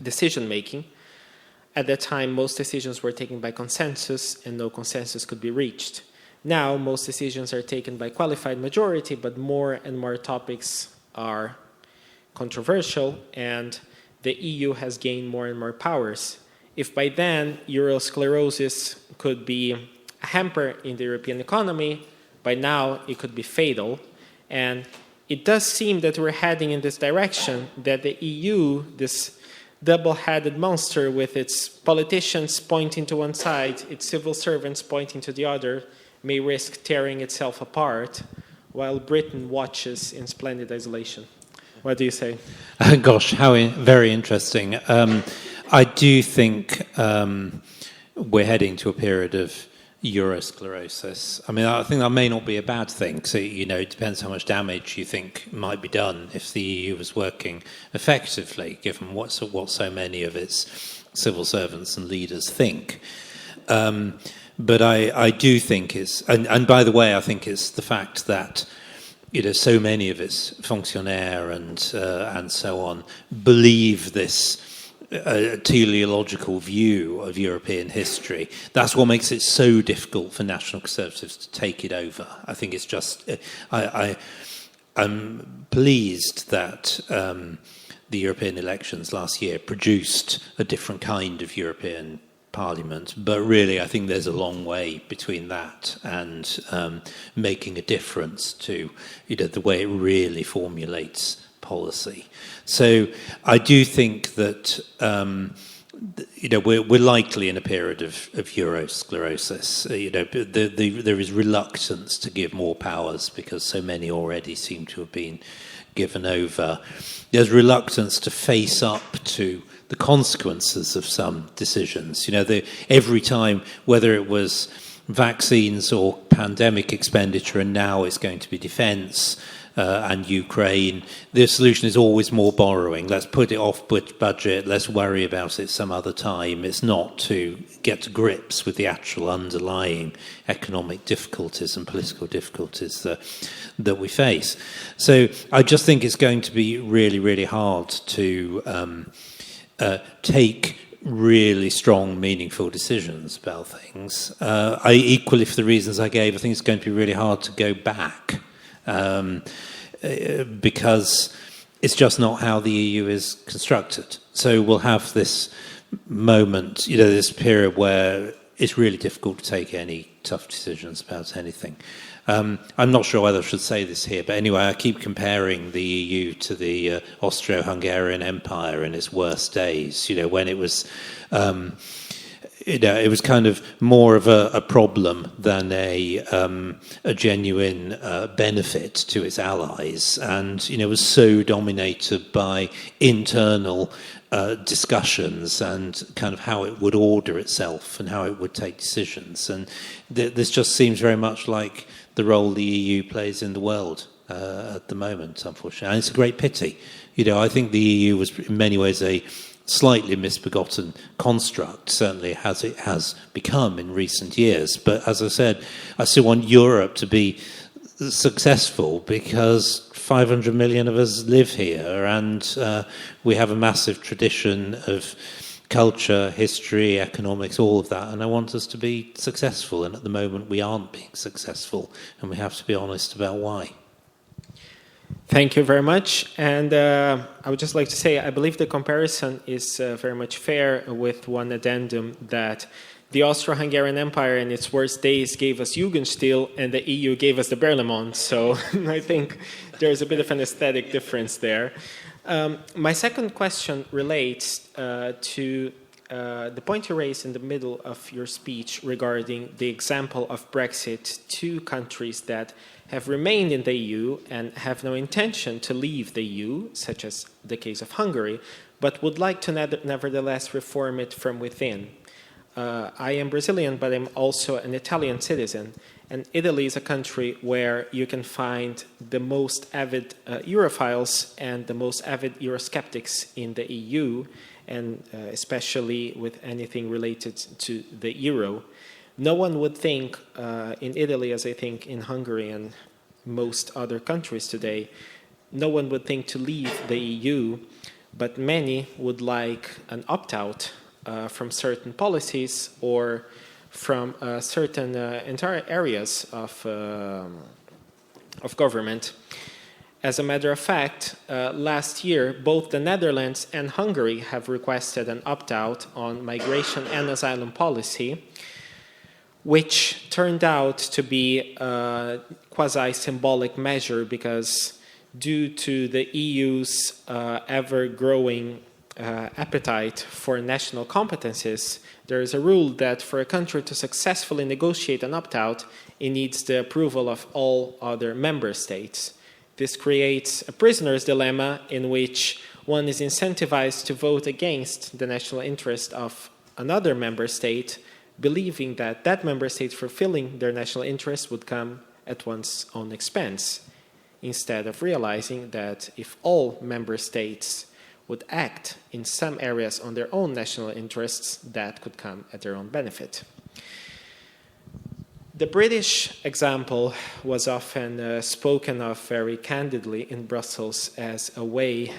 decision-making. At that time, most decisions were taken by consensus, and no consensus could be reached. Now, most decisions are taken by qualified majority, but more and more topics are controversial, and the EU has gained more and more powers. If by then Eurosclerosis could be a hamper in the European economy, by now it could be fatal. And it does seem that we're heading in this direction, that the EU, this double-headed monster with its politicians pointing to one side, its civil servants pointing to the other, may risk tearing itself apart, while Britain watches in splendid isolation. What do you say? Gosh, very interesting. I do think we're heading to a period of Eurosclerosis. I mean, I think that may not be a bad thing. So, it depends how much damage you think might be done if the EU was working effectively, given what so many of its civil servants and leaders think. But I do think it's, and by the way, I think it's the fact that so many of its fonctionnaires and so on believe this teleological view of European history. That's what makes it so difficult for national conservatives to take it over. I think it's just, I'm pleased that the European elections last year produced a different kind of European Parliament, but really I think there's a long way between that and making a difference to the way it really formulates policy. So I do think that we're likely in a period of Eurosclerosis. There is reluctance to give more powers because so many already seem to have been given over. There's reluctance to face up to the consequences of some decisions. Every time, whether it was vaccines or pandemic expenditure, and now it's going to be defence and Ukraine, the solution is always more borrowing. Let's put it off budget, let's worry about it some other time. It's not to get to grips with the actual underlying economic difficulties and political difficulties that we face. So I just think it's going to be really, really hard to take really strong, meaningful decisions about things. Equally, for the reasons I gave, I think it's going to be really hard to go back because it's just not how the EU is constructed. So we'll have this moment, this period where it's really difficult to take any tough decisions about anything. I'm not sure whether I should say this here, but anyway, I keep comparing the EU to the Austro-Hungarian Empire in its worst days, when it was... it was kind of more of a problem than a genuine benefit to its allies, and was so dominated by internal discussions and kind of how it would order itself and how it would take decisions. And this just seems very much like the role the EU plays in the world at the moment, unfortunately. And it's a great pity. I think the EU was in many ways a slightly misbegotten construct, certainly as it has become in recent years. But as I said, I still want Europe to be successful because 500 million of us live here, and we have a massive tradition of culture, history, economics, all of that, and I want us to be successful, and at the moment we aren't being successful, and we have to be honest about why. Thank you very much. And I would just like to say, I believe the comparison is very much fair, with one addendum, that the Austro-Hungarian Empire in its worst days gave us Jugendstil, and the EU gave us the Berlaymont. So I think there's a bit of an aesthetic difference there. My second question relates to the point you raised in the middle of your speech regarding the example of Brexit to countries that have remained in the EU and have no intention to leave the EU, such as the case of Hungary, but would like to nevertheless reform it from within. I am Brazilian, but I'm also an Italian citizen. And Italy is a country where you can find the most avid Europhiles and the most avid Eurosceptics in the EU, and especially with anything related to the euro. No one would think in Italy, as I think in Hungary and most other countries today, no one would think to leave the EU, but many would like an opt-out from certain policies or from certain entire areas of government. As a matter of fact, last year, both the Netherlands and Hungary have requested an opt-out on migration and asylum policy, which turned out to be a quasi-symbolic measure because due to the EU's ever-growing appetite for national competences, there is a rule that for a country to successfully negotiate an opt-out, it needs the approval of all other member states. This creates a prisoner's dilemma in which one is incentivized to vote against the national interest of another member state, believing that that member state fulfilling their national interest would come at one's own expense, instead of realizing that if all member states would act in some areas on their own national interests, that could come at their own benefit. The British example was often spoken of very candidly in Brussels as a way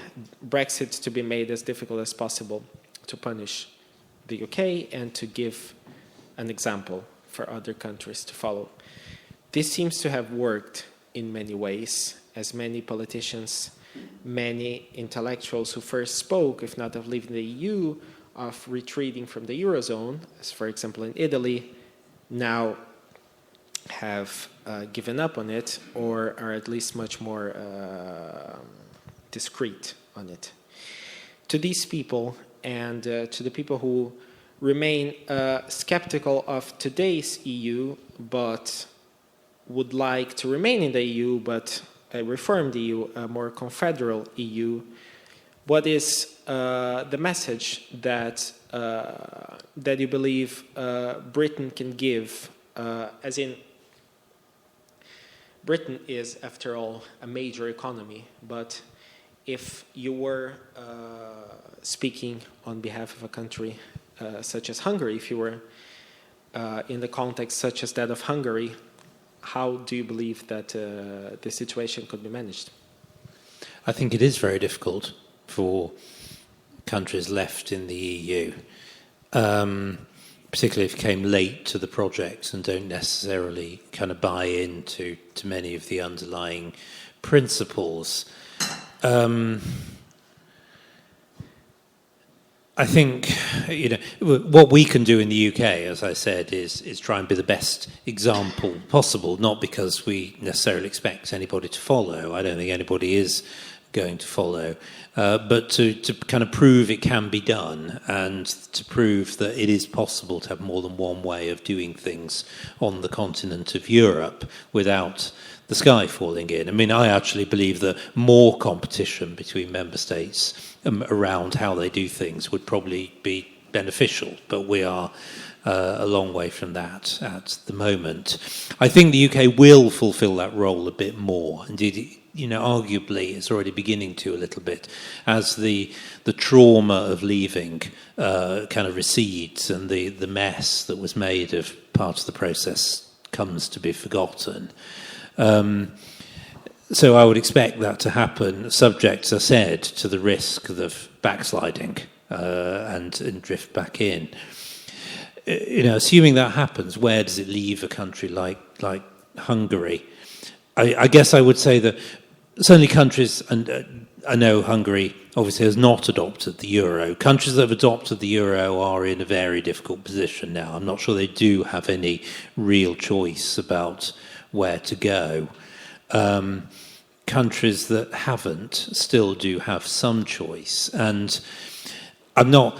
Brexit to be made as difficult as possible, to punish the UK and to give an example for other countries to follow. This seems to have worked in many ways, as many politicians, many intellectuals who first spoke, if not of leaving the EU, of retreating from the Eurozone, as for example in Italy, now have given up on it or are at least much more discreet on it. To these people and to the people who remain skeptical of today's EU but would like to remain in the EU but a reformed EU, a more confederal EU, what is the message that you believe Britain can give, as in Britain is, after all, a major economy, but if you were speaking on behalf of a country such as Hungary, if you were in the context such as that of Hungary, how do you believe that the situation could be managed? I think it is very difficult for countries left in the EU, particularly if you came late to the project and don't necessarily kind of buy into many of the underlying principles. I think, what we can do in the UK, as I said, is try and be the best example possible, not because we necessarily expect anybody to follow. I don't think anybody is going to follow, but to kind of prove it can be done and to prove that it is possible to have more than one way of doing things on the continent of Europe without the sky falling in. I mean, I actually believe that more competition between member states around how they do things would probably be beneficial, but we are a long way from that at the moment. I think the UK will fulfil that role a bit more. Indeed, arguably it's already beginning to a little bit as the trauma of leaving kind of recedes and the mess that was made of part of the process comes to be forgotten. So I would expect that to happen, subject, as I said, to the risk of backsliding and drift back in. Assuming that happens, where does it leave a country like Hungary? I guess I would say that certainly countries, and I know Hungary obviously has not adopted the euro. Countries that have adopted the euro are in a very difficult position now. I'm not sure they do have any real choice about where to go. Countries that haven't still do have some choice, and I'm not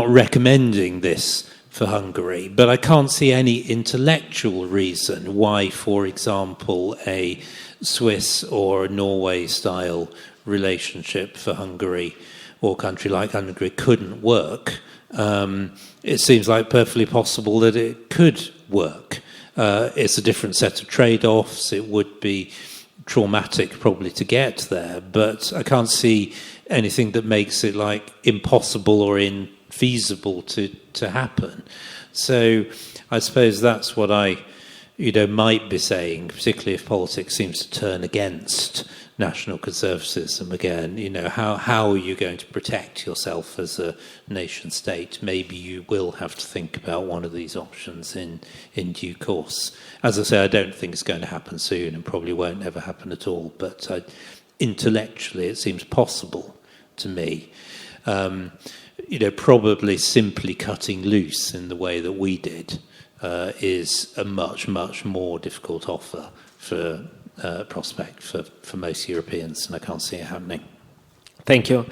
recommending this for Hungary, but I can't see any intellectual reason why, for example, a Swiss or Norway-style relationship for Hungary or a country like Hungary couldn't work. It seems like perfectly possible that it could work. It's a different set of trade-offs. It would be traumatic probably to get there, but I can't see anything that makes it like impossible or infeasible to happen. So I suppose that's what I might be saying, particularly if politics seems to turn against national conservatism again. How are you going to protect yourself as a nation state? Maybe you will have to think about one of these options in due course. As I say, I don't think it's going to happen soon and probably won't ever happen at all, but intellectually it seems possible to me. Probably simply cutting loose in the way that we did is a much, much more difficult offer for prospect for most Europeans, and I can't see it happening. Thank you.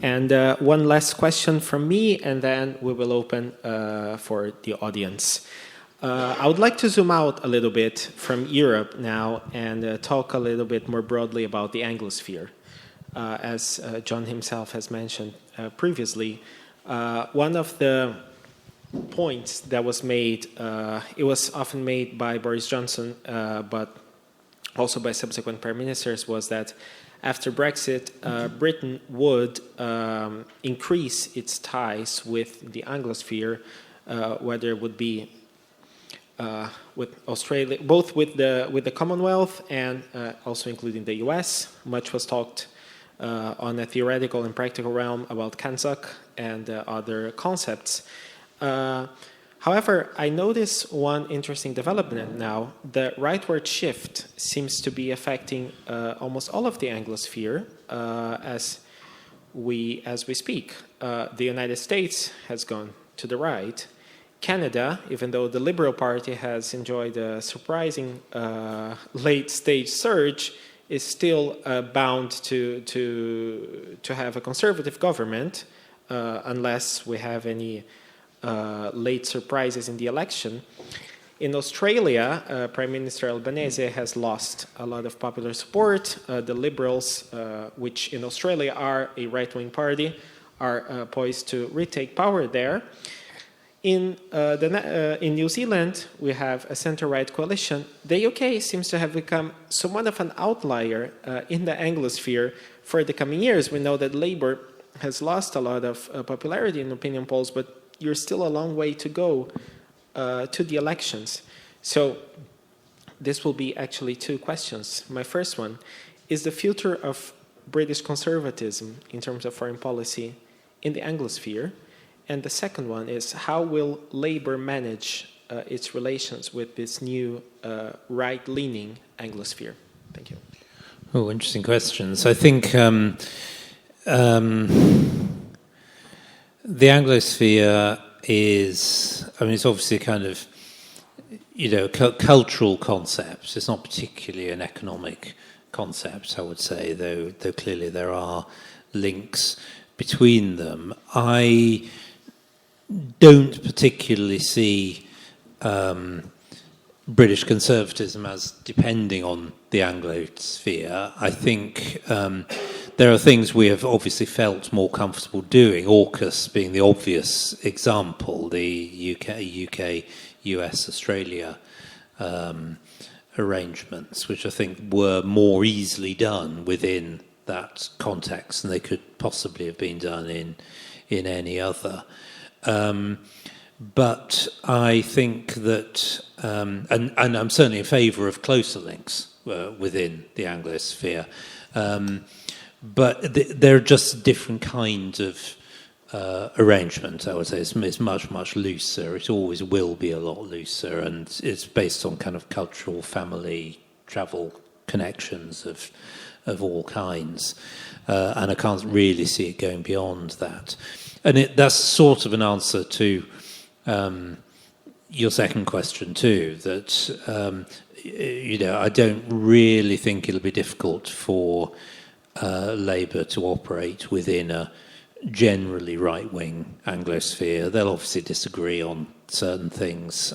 And one last question from me, and then we will open for the audience. I would like to zoom out a little bit from Europe now and talk a little bit more broadly about the Anglosphere. As John himself has mentioned previously, one of the points that was made, it was often made by Boris Johnson, but also by subsequent prime ministers, was that after Brexit, Britain would increase its ties with the Anglosphere, whether it would be with Australia, both with the Commonwealth and also including the US. Much was talked on a theoretical and practical realm about Kanzak and other concepts. However, I notice one interesting development now. The rightward shift seems to be affecting almost all of the Anglosphere as we speak. The United States has gone to the right. Canada, even though the Liberal Party has enjoyed a surprising late-stage surge, is still bound to have a conservative government unless we have any late surprises in the election. In Australia, Prime Minister Albanese has lost a lot of popular support. The Liberals, which in Australia are a right-wing party, are poised to retake power there. In New Zealand, we have a centre-right coalition. The UK seems to have become somewhat of an outlier in the Anglosphere for the coming years. We know that Labour has lost a lot of popularity in opinion polls, but you're still a long way to go to the elections. So this will be actually two questions. My first one, is the future of British conservatism in terms of foreign policy in the Anglosphere? And the second one is, how will Labour manage its relations with this new right-leaning Anglosphere? Thank you. Oh, interesting questions. I think the Anglosphere is, it's obviously a kind of, cultural concept. It's not particularly an economic concept, I would say, though clearly there are links between them. I don't particularly see British conservatism as depending on the Anglosphere. I think there are things we have obviously felt more comfortable doing, AUKUS being the obvious example, the UK, US, Australia arrangements, which I think were more easily done within that context than they could possibly have been done in any other. But I think that, and I'm certainly in favour of closer links within the Anglosphere, but there are just different kinds of arrangement, I would say. It's much, much looser. It always will be a lot looser, and it's based on kind of cultural, family, travel connections of all kinds. And I can't really see it going beyond that. And that's sort of an answer to your second question too, that I don't really think it'll be difficult for Labour to operate within a generally right-wing Anglosphere. They'll obviously disagree on certain things.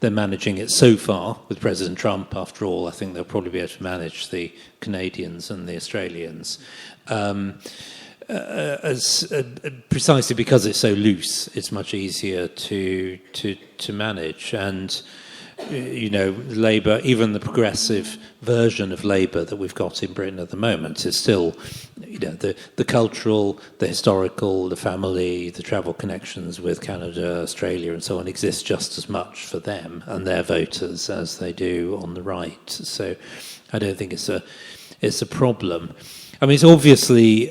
They're managing it so far with President Trump. After all, I think they'll probably be able to manage the Canadians and the Australians. Precisely because it's so loose, it's much easier to manage. And Labour, even the progressive version of Labour that we've got in Britain at the moment, is still, the cultural, the historical, the family, the travel connections with Canada, Australia, and so on exist just as much for them and their voters as they do on the right. So I don't think it's a problem. I mean, it's obviously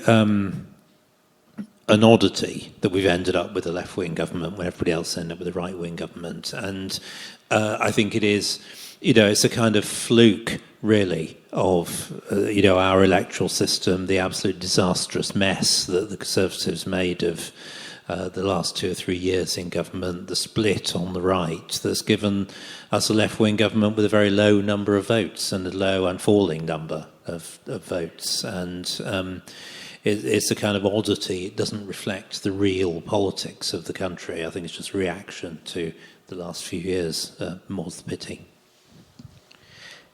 an oddity that we've ended up with a left-wing government when everybody else ended up with a right-wing government. And I think it is, it's a kind of fluke, really, of, our electoral system, the absolute disastrous mess that the Conservatives made of the last 2 or 3 years in government, the split on the right that's given us a left-wing government with a very low number of votes and a low and falling number of votes. And it's a kind of oddity. It doesn't reflect the real politics of the country. I think it's just reaction to the last few years, more's the pity.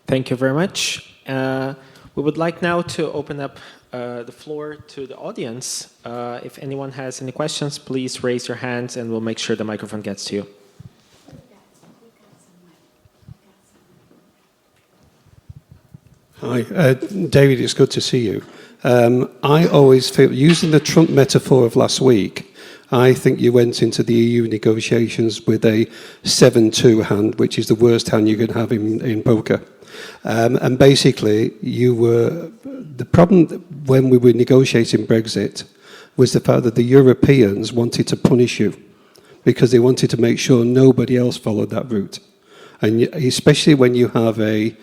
Thank you very much. We would like now to open up the floor to the audience. If anyone has any questions, please raise your hands and we'll make sure the microphone gets to you. Hi, David, it's good to see you. I always feel, using the Trump metaphor of last week, I think you went into the EU negotiations with a 7-2 hand, which is the worst hand you could have in poker. And basically, the problem when we were negotiating Brexit was the fact that the Europeans wanted to punish you because they wanted to make sure nobody else followed that route. And especially when you have a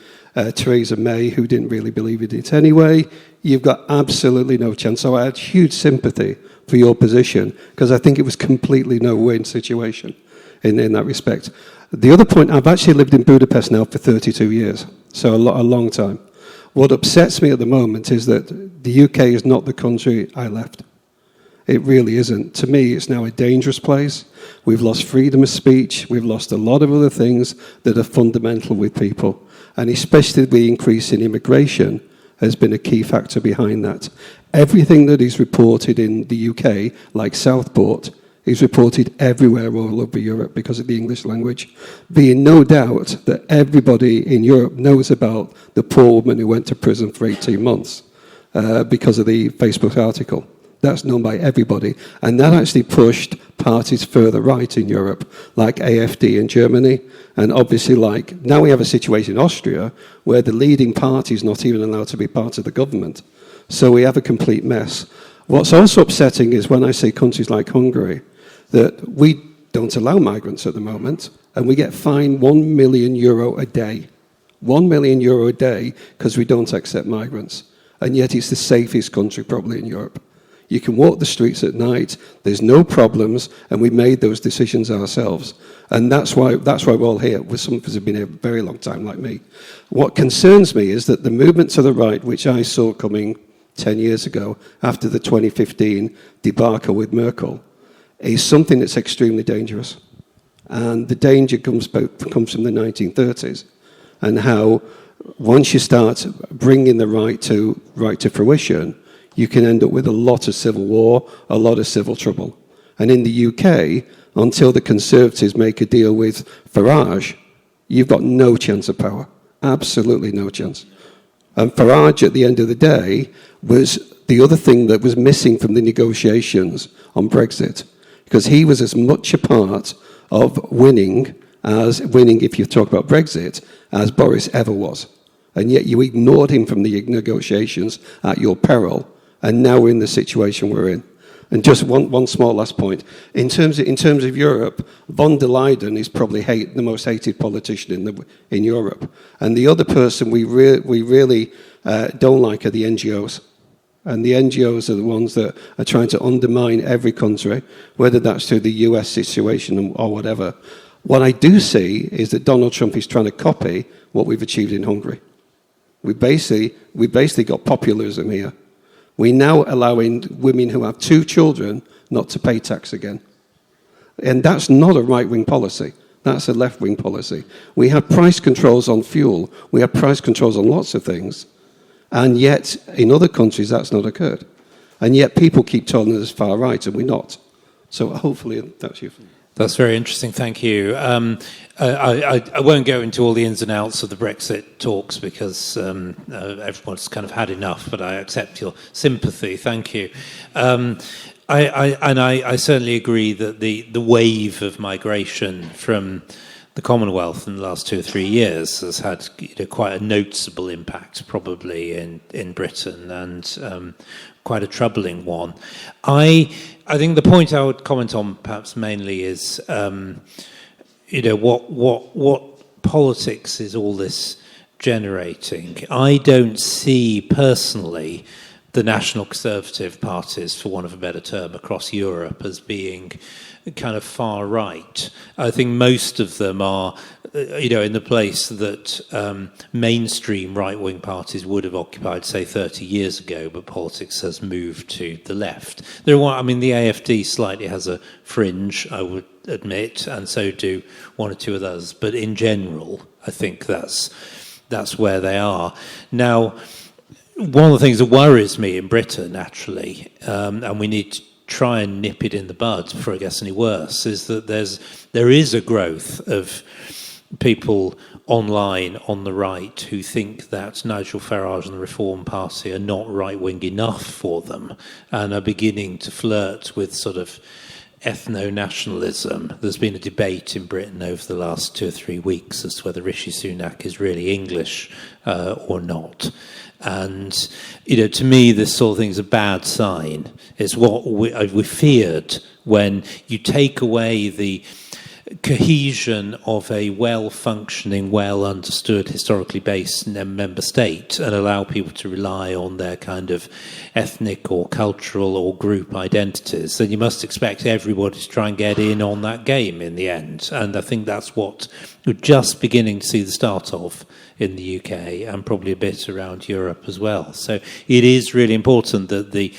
Theresa May who didn't really believe in it anyway, you've got absolutely no chance. So I had huge sympathy for your position because I think it was completely no-win situation in that respect. The other point, I've actually lived in Budapest now for 32 years, so a long time. What upsets me at the moment is that the UK is not the country I left. It really isn't. To me, it's now a dangerous place. We've lost freedom of speech. We've lost a lot of other things that are fundamental with people. And especially the increase in immigration has been a key factor behind that. Everything that is reported in the UK, like Southport, is reported everywhere all over Europe because of the English language, being no doubt that everybody in Europe knows about the poor woman who went to prison for 18 months because of the Facebook article. That's known by everybody. And that actually pushed parties further right in Europe, like AfD in Germany. And obviously, now we have a situation in Austria where the leading party is not even allowed to be part of the government. So we have a complete mess. What's also upsetting is when I say countries like Hungary, that we don't allow migrants at the moment, and we get fined €1 million a day. €1 million a day because we don't accept migrants. And yet it's the safest country probably in Europe. You can walk the streets at night, there's no problems, and we made those decisions ourselves. And that's why we're all here. Some of us have been here a very long time, like me. What concerns me is that the movement to the right, which I saw coming 10 years ago, after the 2015 debacle with Merkel, is something that's extremely dangerous. And the danger comes from the 1930s, and how once you start bringing the right to fruition, you can end up with a lot of civil war, a lot of civil trouble. And in the UK, until the Conservatives make a deal with Farage, you've got no chance of power. Absolutely no chance. And Farage, at the end of the day, was the other thing that was missing from the negotiations on Brexit, because he was as much a part of winning, if you talk about Brexit, as Boris ever was. And yet you ignored him from the negotiations at your peril. And now we're in the situation we're in. And just one small last point. In terms of Europe, von der Leyen is probably the most hated politician in Europe. And the other person we really don't like are the NGOs. And the NGOs are the ones that are trying to undermine every country, whether that's through the US situation or whatever. What I do see is that Donald Trump is trying to copy what we've achieved in Hungary. We basically got populism here. We're now allowing women who have 2 children not to pay tax again. And that's not a right-wing policy. That's a left-wing policy. We have price controls on fuel. We have price controls on lots of things. And yet, in other countries, that's not occurred. And yet, people keep telling us far right, and we're not. So hopefully, that's you. That's very interesting. Thank you. I won't go into all the ins and outs of the Brexit talks because everyone's kind of had enough, but I accept your sympathy. Thank you. I certainly agree that the wave of migration from the Commonwealth in the last 2 or 3 years has had quite a noticeable impact, probably in Britain, and quite a troubling one. I think the point I would comment on, perhaps mainly, is what politics is all this generating. I don't see personally the national conservative parties, for want of a better term, across Europe as being kind of far right. I think most of them are, in the place that mainstream right-wing parties would have occupied, say, 30 years ago, but politics has moved to the left. The AFD slightly has a fringe, I would admit, and so do 1 or 2 others. But in general, I think that's where they are. Now, one of the things that worries me in Britain, actually, and we need to try and nip it in the bud before it gets any worse, is that there is a growth of people online on the right who think that Nigel Farage and the Reform Party are not right-wing enough for them and are beginning to flirt with sort of ethno-nationalism. There's been a debate in Britain over the last 2 or 3 weeks as to whether Rishi Sunak is really English or not. And, to me, this sort of thing is a bad sign. It's what we feared when you take away the cohesion of a well-functioning, well-understood, historically based member state and allow people to rely on their kind of ethnic or cultural or group identities, then you must expect everybody to try and get in on that game in the end. And I think that's what we're just beginning to see the start of in the UK and probably a bit around Europe as well. So it is really important that the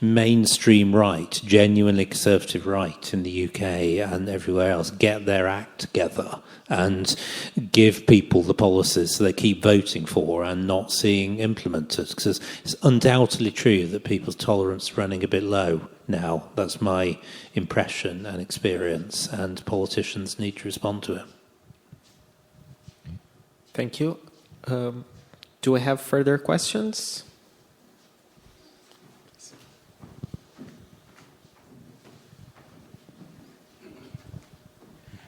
mainstream right, genuinely conservative right in the UK and everywhere else, get their act together and give people the policies they keep voting for and not seeing implemented. Because it's undoubtedly true that people's tolerance is running a bit low now. That's my impression and experience, and politicians need to respond to it. Thank you. Do we have further questions?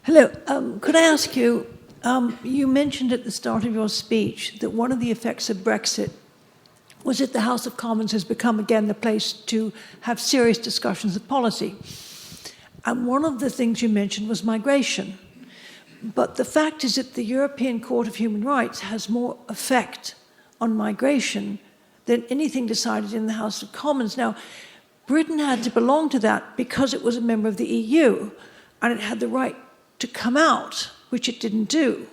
Hello. Could I ask you, you mentioned at the start of your speech that one of the effects of Brexit was that the House of Commons has become again the place to have serious discussions of policy. And one of the things you mentioned was migration. But the fact is that the European Court of Human Rights has more effect on migration than anything decided in the House of Commons. Now, Britain had to belong to that because it was a member of the EU, and it had the right to come out, which it didn't do.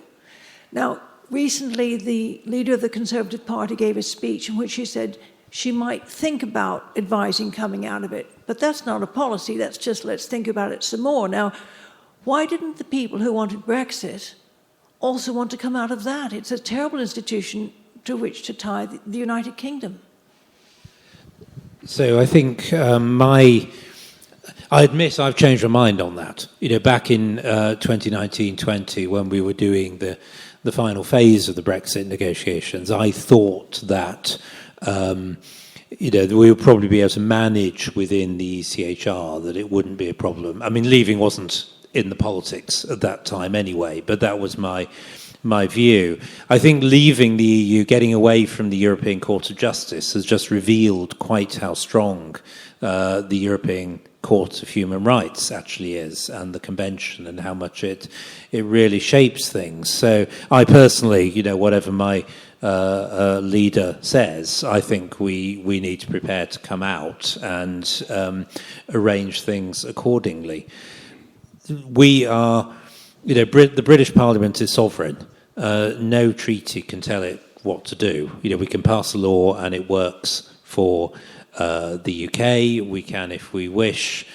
Now, recently, the leader of the Conservative Party gave a speech in which she said she might think about advising coming out of it. But that's not a policy, that's just let's think about it some more. Now, why didn't the people who wanted Brexit also want to come out of that? It's a terrible institution to which to tie the United Kingdom. So I think I admit I've changed my mind on that. Back in 2019-20, when we were doing the final phase of the Brexit negotiations, I thought that we would probably be able to manage within the ECHR, that it wouldn't be a problem. I mean, leaving wasn't in the politics at that time anyway, but that was my my view. I think leaving the EU, getting away from the European Court of Justice, has just revealed quite how strong the European Court of Human Rights actually is, and the Convention, and how much it really shapes things. So I personally, whatever my leader says, I think we need to prepare to come out and arrange things accordingly. We are, the British Parliament is sovereign. No treaty can tell it what to do. We can pass a law and it works for the UK. We can, if we wish,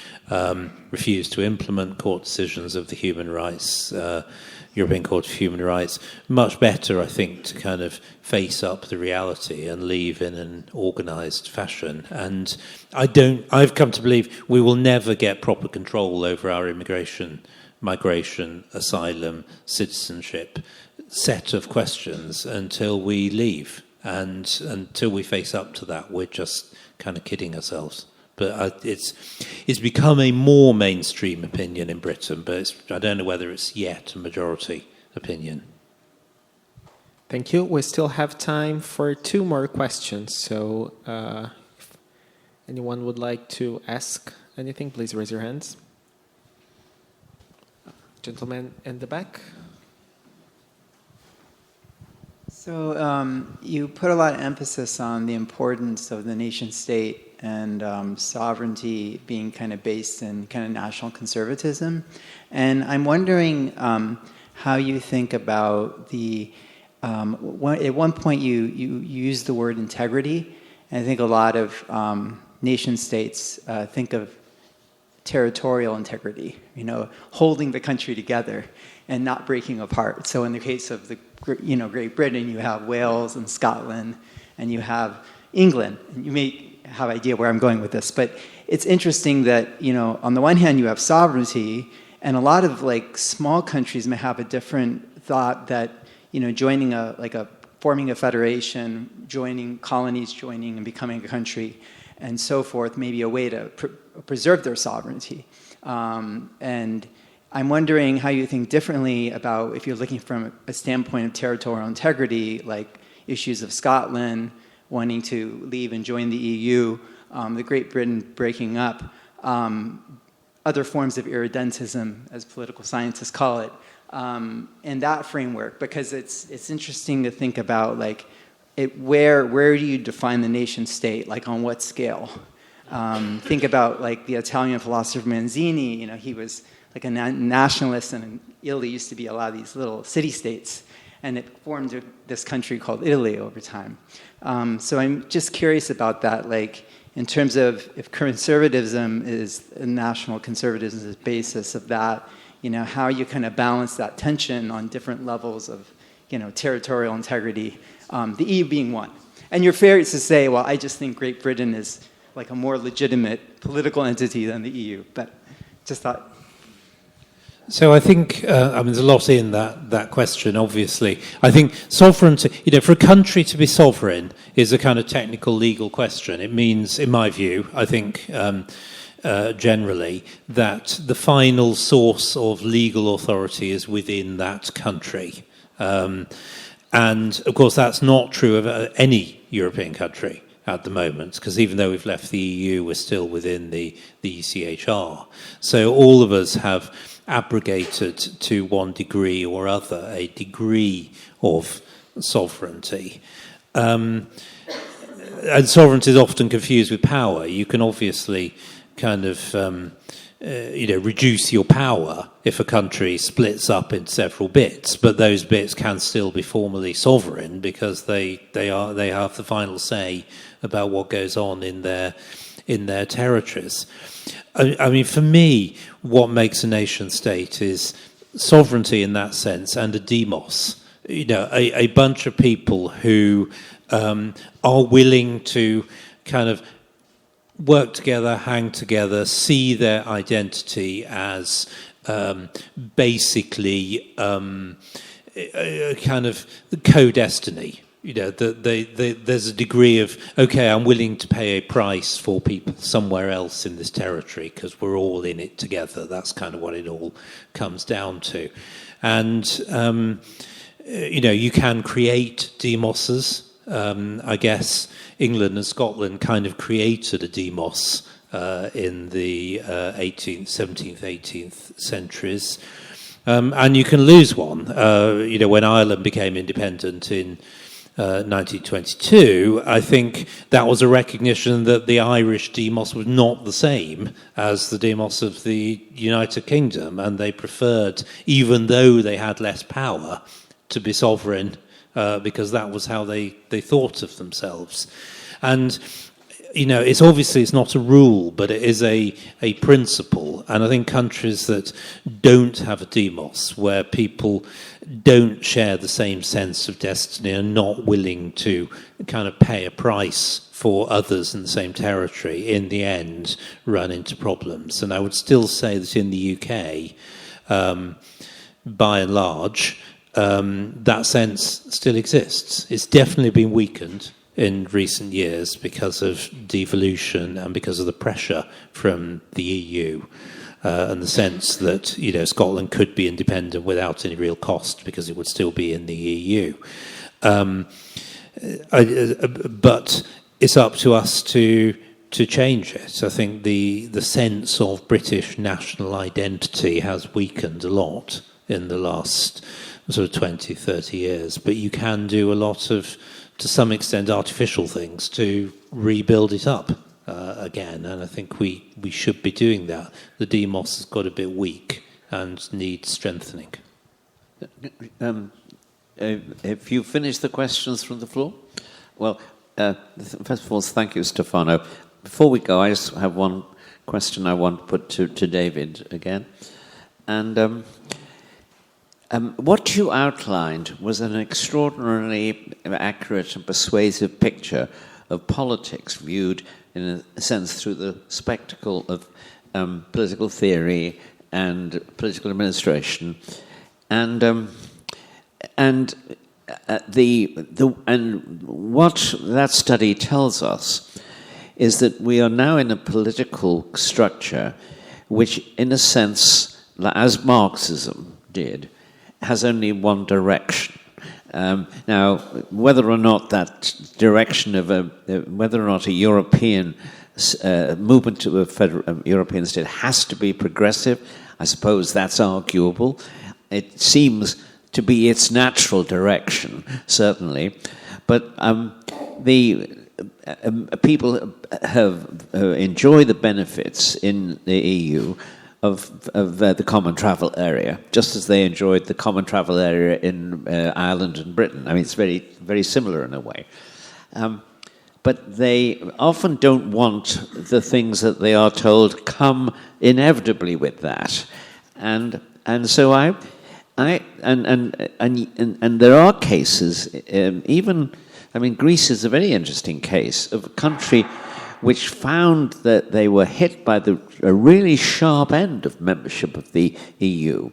refuse to implement court decisions of the European Court of Human Rights. Much better, I think, to kind of face up the reality and leave in an organised fashion. And I've come to believe we will never get proper control over our immigration, migration, asylum, citizenship set of questions until we leave. And until we face up to that, we're just kind of kidding ourselves. But it's become a more mainstream opinion in Britain, but I don't know whether it's yet a majority opinion. Thank you. We still have time for 2 more questions. So if anyone would like to ask anything, please raise your hands. Gentleman in the back. So you put a lot of emphasis on the importance of the nation state and sovereignty being kind of based in kind of national conservatism. And I'm wondering how you think about at one point you used the word integrity, and I think a lot of nation states think of territorial integrity, holding the country together and not breaking apart. So in the case of the Great Britain, you have Wales and Scotland, and you have England. And you may have an idea where I'm going with this, but it's interesting that on the one hand you have sovereignty, and a lot of small countries may have a different thought that joining forming a federation, joining colonies, joining and becoming a country, and so forth, may be a way to preserve their sovereignty. And I'm wondering how you think differently about, if you're looking from a standpoint of territorial integrity, like issues of Scotland wanting to leave and join the EU, the Great Britain breaking up, other forms of irredentism, as political scientists call it, in that framework, because it's interesting to think about where do you define the nation state, on what scale? Think about the Italian philosopher Manzini. He was a nationalist, and in Italy used to be a lot of these little city-states, and it formed this country called Italy over time. So I'm just curious about that, in terms of if conservatism is national conservatism's basis of that, how you kind of balance that tension on different levels of, territorial integrity, the EU being one. And you're fair to say, well, I just think Great Britain is a more legitimate political entity than the EU, but just thought. So I think, there's a lot in that question, obviously. I think sovereignty, for a country to be sovereign is a kind of technical legal question. It means, in my view, I think generally, that the final source of legal authority is within that country. And, of course, that's not true of any European country at the moment, because even though we've left the EU, we're still within the ECHR. So all of us have abrogated to one degree or other a degree of sovereignty. And sovereignty is often confused with power. You can obviously kind of reduce your power if a country splits up in several bits, but those bits can still be formally sovereign because they have the final say about what goes on in their territories. For me, what makes a nation state is sovereignty in that sense, and a demos. A bunch of people who are willing to kind of work together, hang together, see their identity as basically a kind of co-destiny. There's a degree of, okay, I'm willing to pay a price for people somewhere else in this territory because we're all in it together. That's kind of what it all comes down to. And you can create demosses. I guess England and Scotland kind of created a demos in the 18th, 17th, 18th centuries. And you can lose one. When Ireland became independent in 1922, I think that was a recognition that the Irish demos was not the same as the demos of the United Kingdom, and they preferred, even though they had less power, to be sovereign because that was how they thought of themselves. And it's not a rule, but it is a principle. And I think countries that don't have a demos, where people don't share the same sense of destiny and not willing to kind of pay a price for others in the same territory, in the end run into problems. And I would still say that in the UK, by and large, that sense still exists. It's definitely been weakened in recent years because of devolution and because of the pressure from the EU and the sense that Scotland could be independent without any real cost because it would still be in the EU. But it's up to us to change it. I think the sense of British national identity has weakened a lot in the last sort of 20, 30 years, but you can do a lot of, to some extent, artificial things to rebuild it up again, and I think we should be doing that. The demos has got a bit weak and needs strengthening. If you finish the questions from the floor? Well, first of all, thank you, Stefano. Before we go, I just have one question I want to put to David again. And what you outlined was an extraordinarily accurate and persuasive picture of politics viewed, in a sense, through the spectacle of political theory and political administration, and what that study tells us is that we are now in a political structure which, in a sense, as Marxism did, has only one direction. Now, whether or not that direction of whether or not a European movement to a federal European state has to be progressive, I suppose that's arguable. It seems to be its natural direction, certainly, but people have enjoy the benefits in the EU of the common travel area, just as they enjoyed the common travel area in Ireland and Britain. I mean, it's very, very similar in a way. But they often don't want the things that they are told come inevitably with that. And so there are cases, Greece is a very interesting case of a country which found that they were hit by a really sharp end of membership of the EU.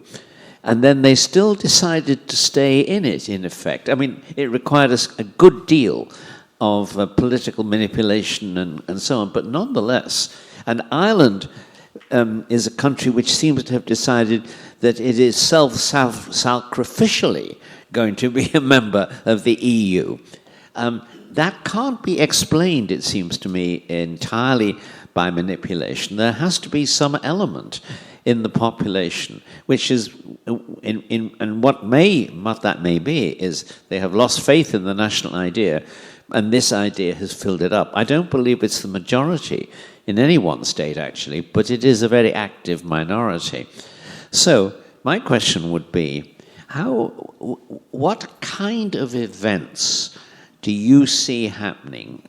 And then they still decided to stay in it, in effect. I mean, it required a good deal of political manipulation and so on, but nonetheless. And Ireland is a country which seems to have decided that it is self-sacrificially going to be a member of the EU. That can't be explained, it seems to me, entirely by manipulation. There has to be some element in the population, which is, and what that may be, is they have lost faith in the national idea, and this idea has filled it up. I don't believe it's the majority in any one state, actually, but it is a very active minority. So my question would be, what kind of events do you see happening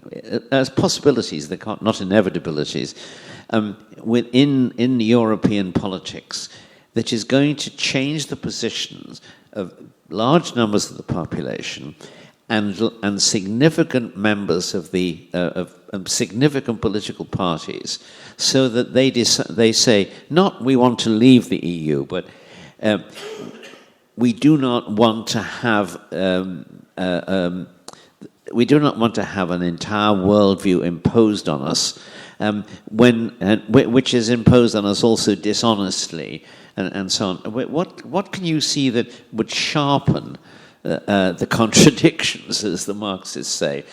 as possibilities, not inevitabilities, in European politics that is going to change the positions of large numbers of the population and significant members of significant political parties, so that they say, not we want to leave the EU, but we do not want to have an entire worldview imposed on us, which is imposed on us also dishonestly, and so on. What can you see that would sharpen the contradictions, as the Marxists say,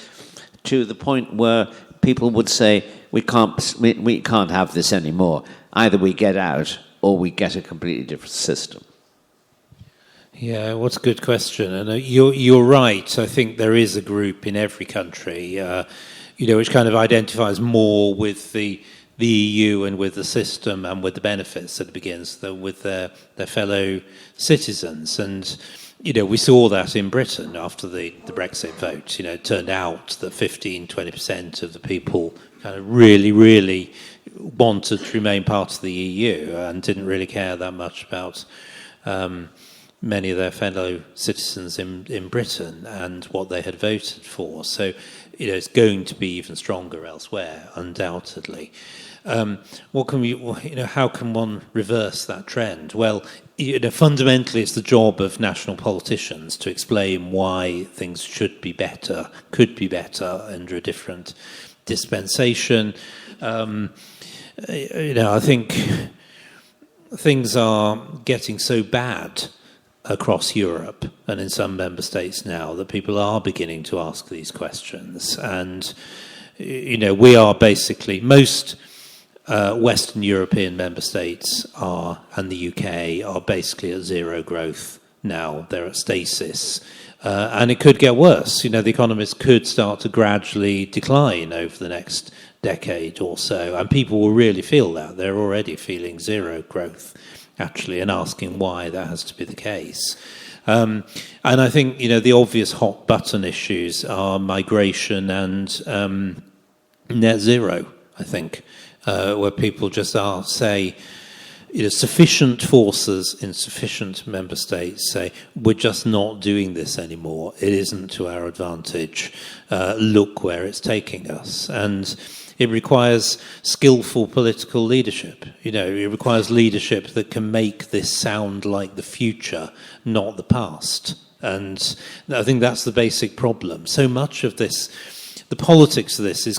to the point where people would say, we can't have this anymore. Either we get out or we get a completely different system. Yeah, what's a good question. And you're right. I think there is a group in every country, which kind of identifies more with the EU and with the system and with the benefits that it begins with their fellow citizens. And we saw that in Britain after the Brexit vote. It turned out that 15-20% of the people kind of really, really wanted to remain part of the EU and didn't really care that much about many of their fellow citizens in Britain and what they had voted for. So, it's going to be even stronger elsewhere, undoubtedly. How can one reverse that trend? Well, fundamentally, it's the job of national politicians to explain why things should be better, could be better under a different dispensation. I think things are getting so bad across Europe and in some member states now that people are beginning to ask these questions. And, we are basically, most Western European member states and the UK are basically at zero growth now. They're at stasis. And it could get worse. The economies could start to gradually decline over the next decade or so. And people will really feel that. They're already feeling zero growth, actually, and asking why that has to be the case. And I think, the obvious hot button issues are migration and net zero, I think, where people just say, sufficient forces in sufficient member states say, we're just not doing this anymore. It isn't to our advantage. Look where it's taking us. And it requires skillful political leadership. It requires leadership that can make this sound like the future, not the past. And I think that's the basic problem. So much of this, the politics of this is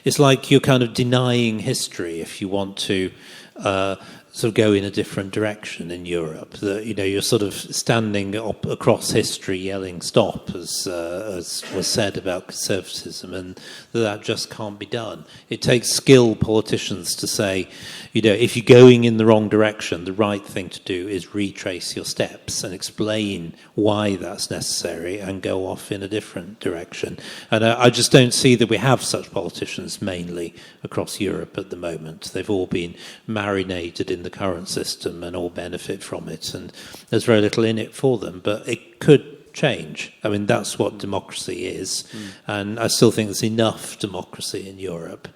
it's like you're kind of denying history if you want to sort of go in a different direction in Europe. That you're sort of standing up across history, yelling "stop," as was said about conservatism, and that just can't be done. It takes skilled politicians to say, if you're going in the wrong direction, the right thing to do is retrace your steps and explain why that's necessary and go off in a different direction. And I just don't see that we have such politicians mainly across Europe at the moment. They've all been marinated in the current system and all benefit from it, and there's very little in it for them, but it could change. I mean, that's what democracy is, and I still think there's enough democracy in Europe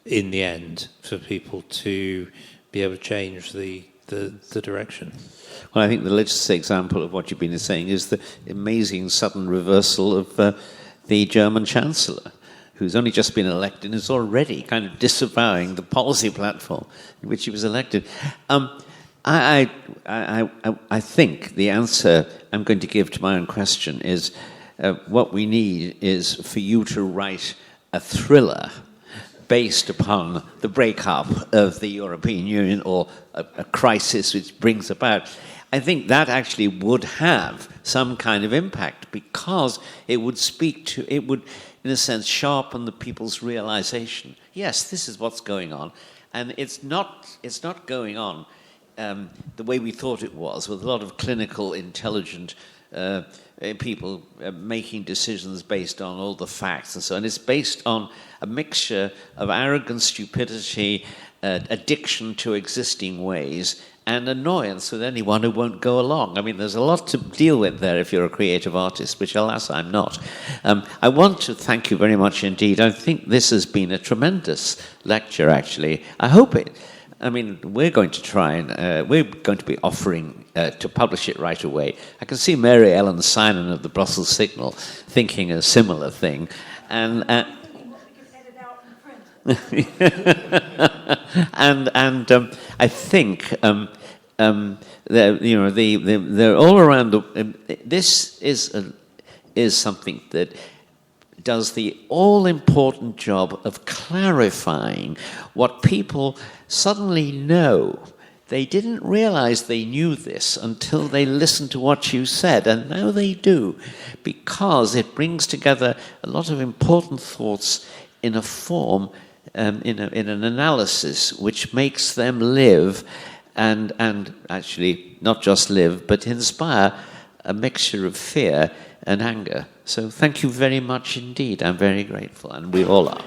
in the end for people to be able to change the direction. Well, I think the latest example of what you've been saying is the amazing sudden reversal of the German Chancellor, who's only just been elected and is already kind of disavowing the policy platform in which he was elected. I think the answer I'm going to give to my own question is what we need is for you to write a thriller based upon the breakup of the European Union or a crisis which brings about. I think that actually would have some kind of impact because it would in a sense, sharpen the people's realization. Yes, this is what's going on, and it's not going on the way we thought it was, with a lot of clinical, intelligent people making decisions based on all the facts and so on. It's based on a mixture of arrogant stupidity, addiction to existing ways, and annoyance with anyone who won't go along. I mean, there's a lot to deal with there if you're a creative artist, which, alas, I'm not. I want to thank you very much indeed. I think this has been a tremendous lecture, actually. I hope it. I mean, we're going to try and we're going to be offering to publish it right away. I can see Mary Ellen Simon of the Brussels Signal thinking a similar thing. And and I think they're all around. This is something that does the all-important job of clarifying what people suddenly know they didn't realize they knew this until they listened to what you said, and now they do, because it brings together a lot of important thoughts in a form, in an analysis, which makes them live, and actually not just live, but inspire a mixture of fear and anger. So thank you very much indeed. I'm very grateful, and we all are.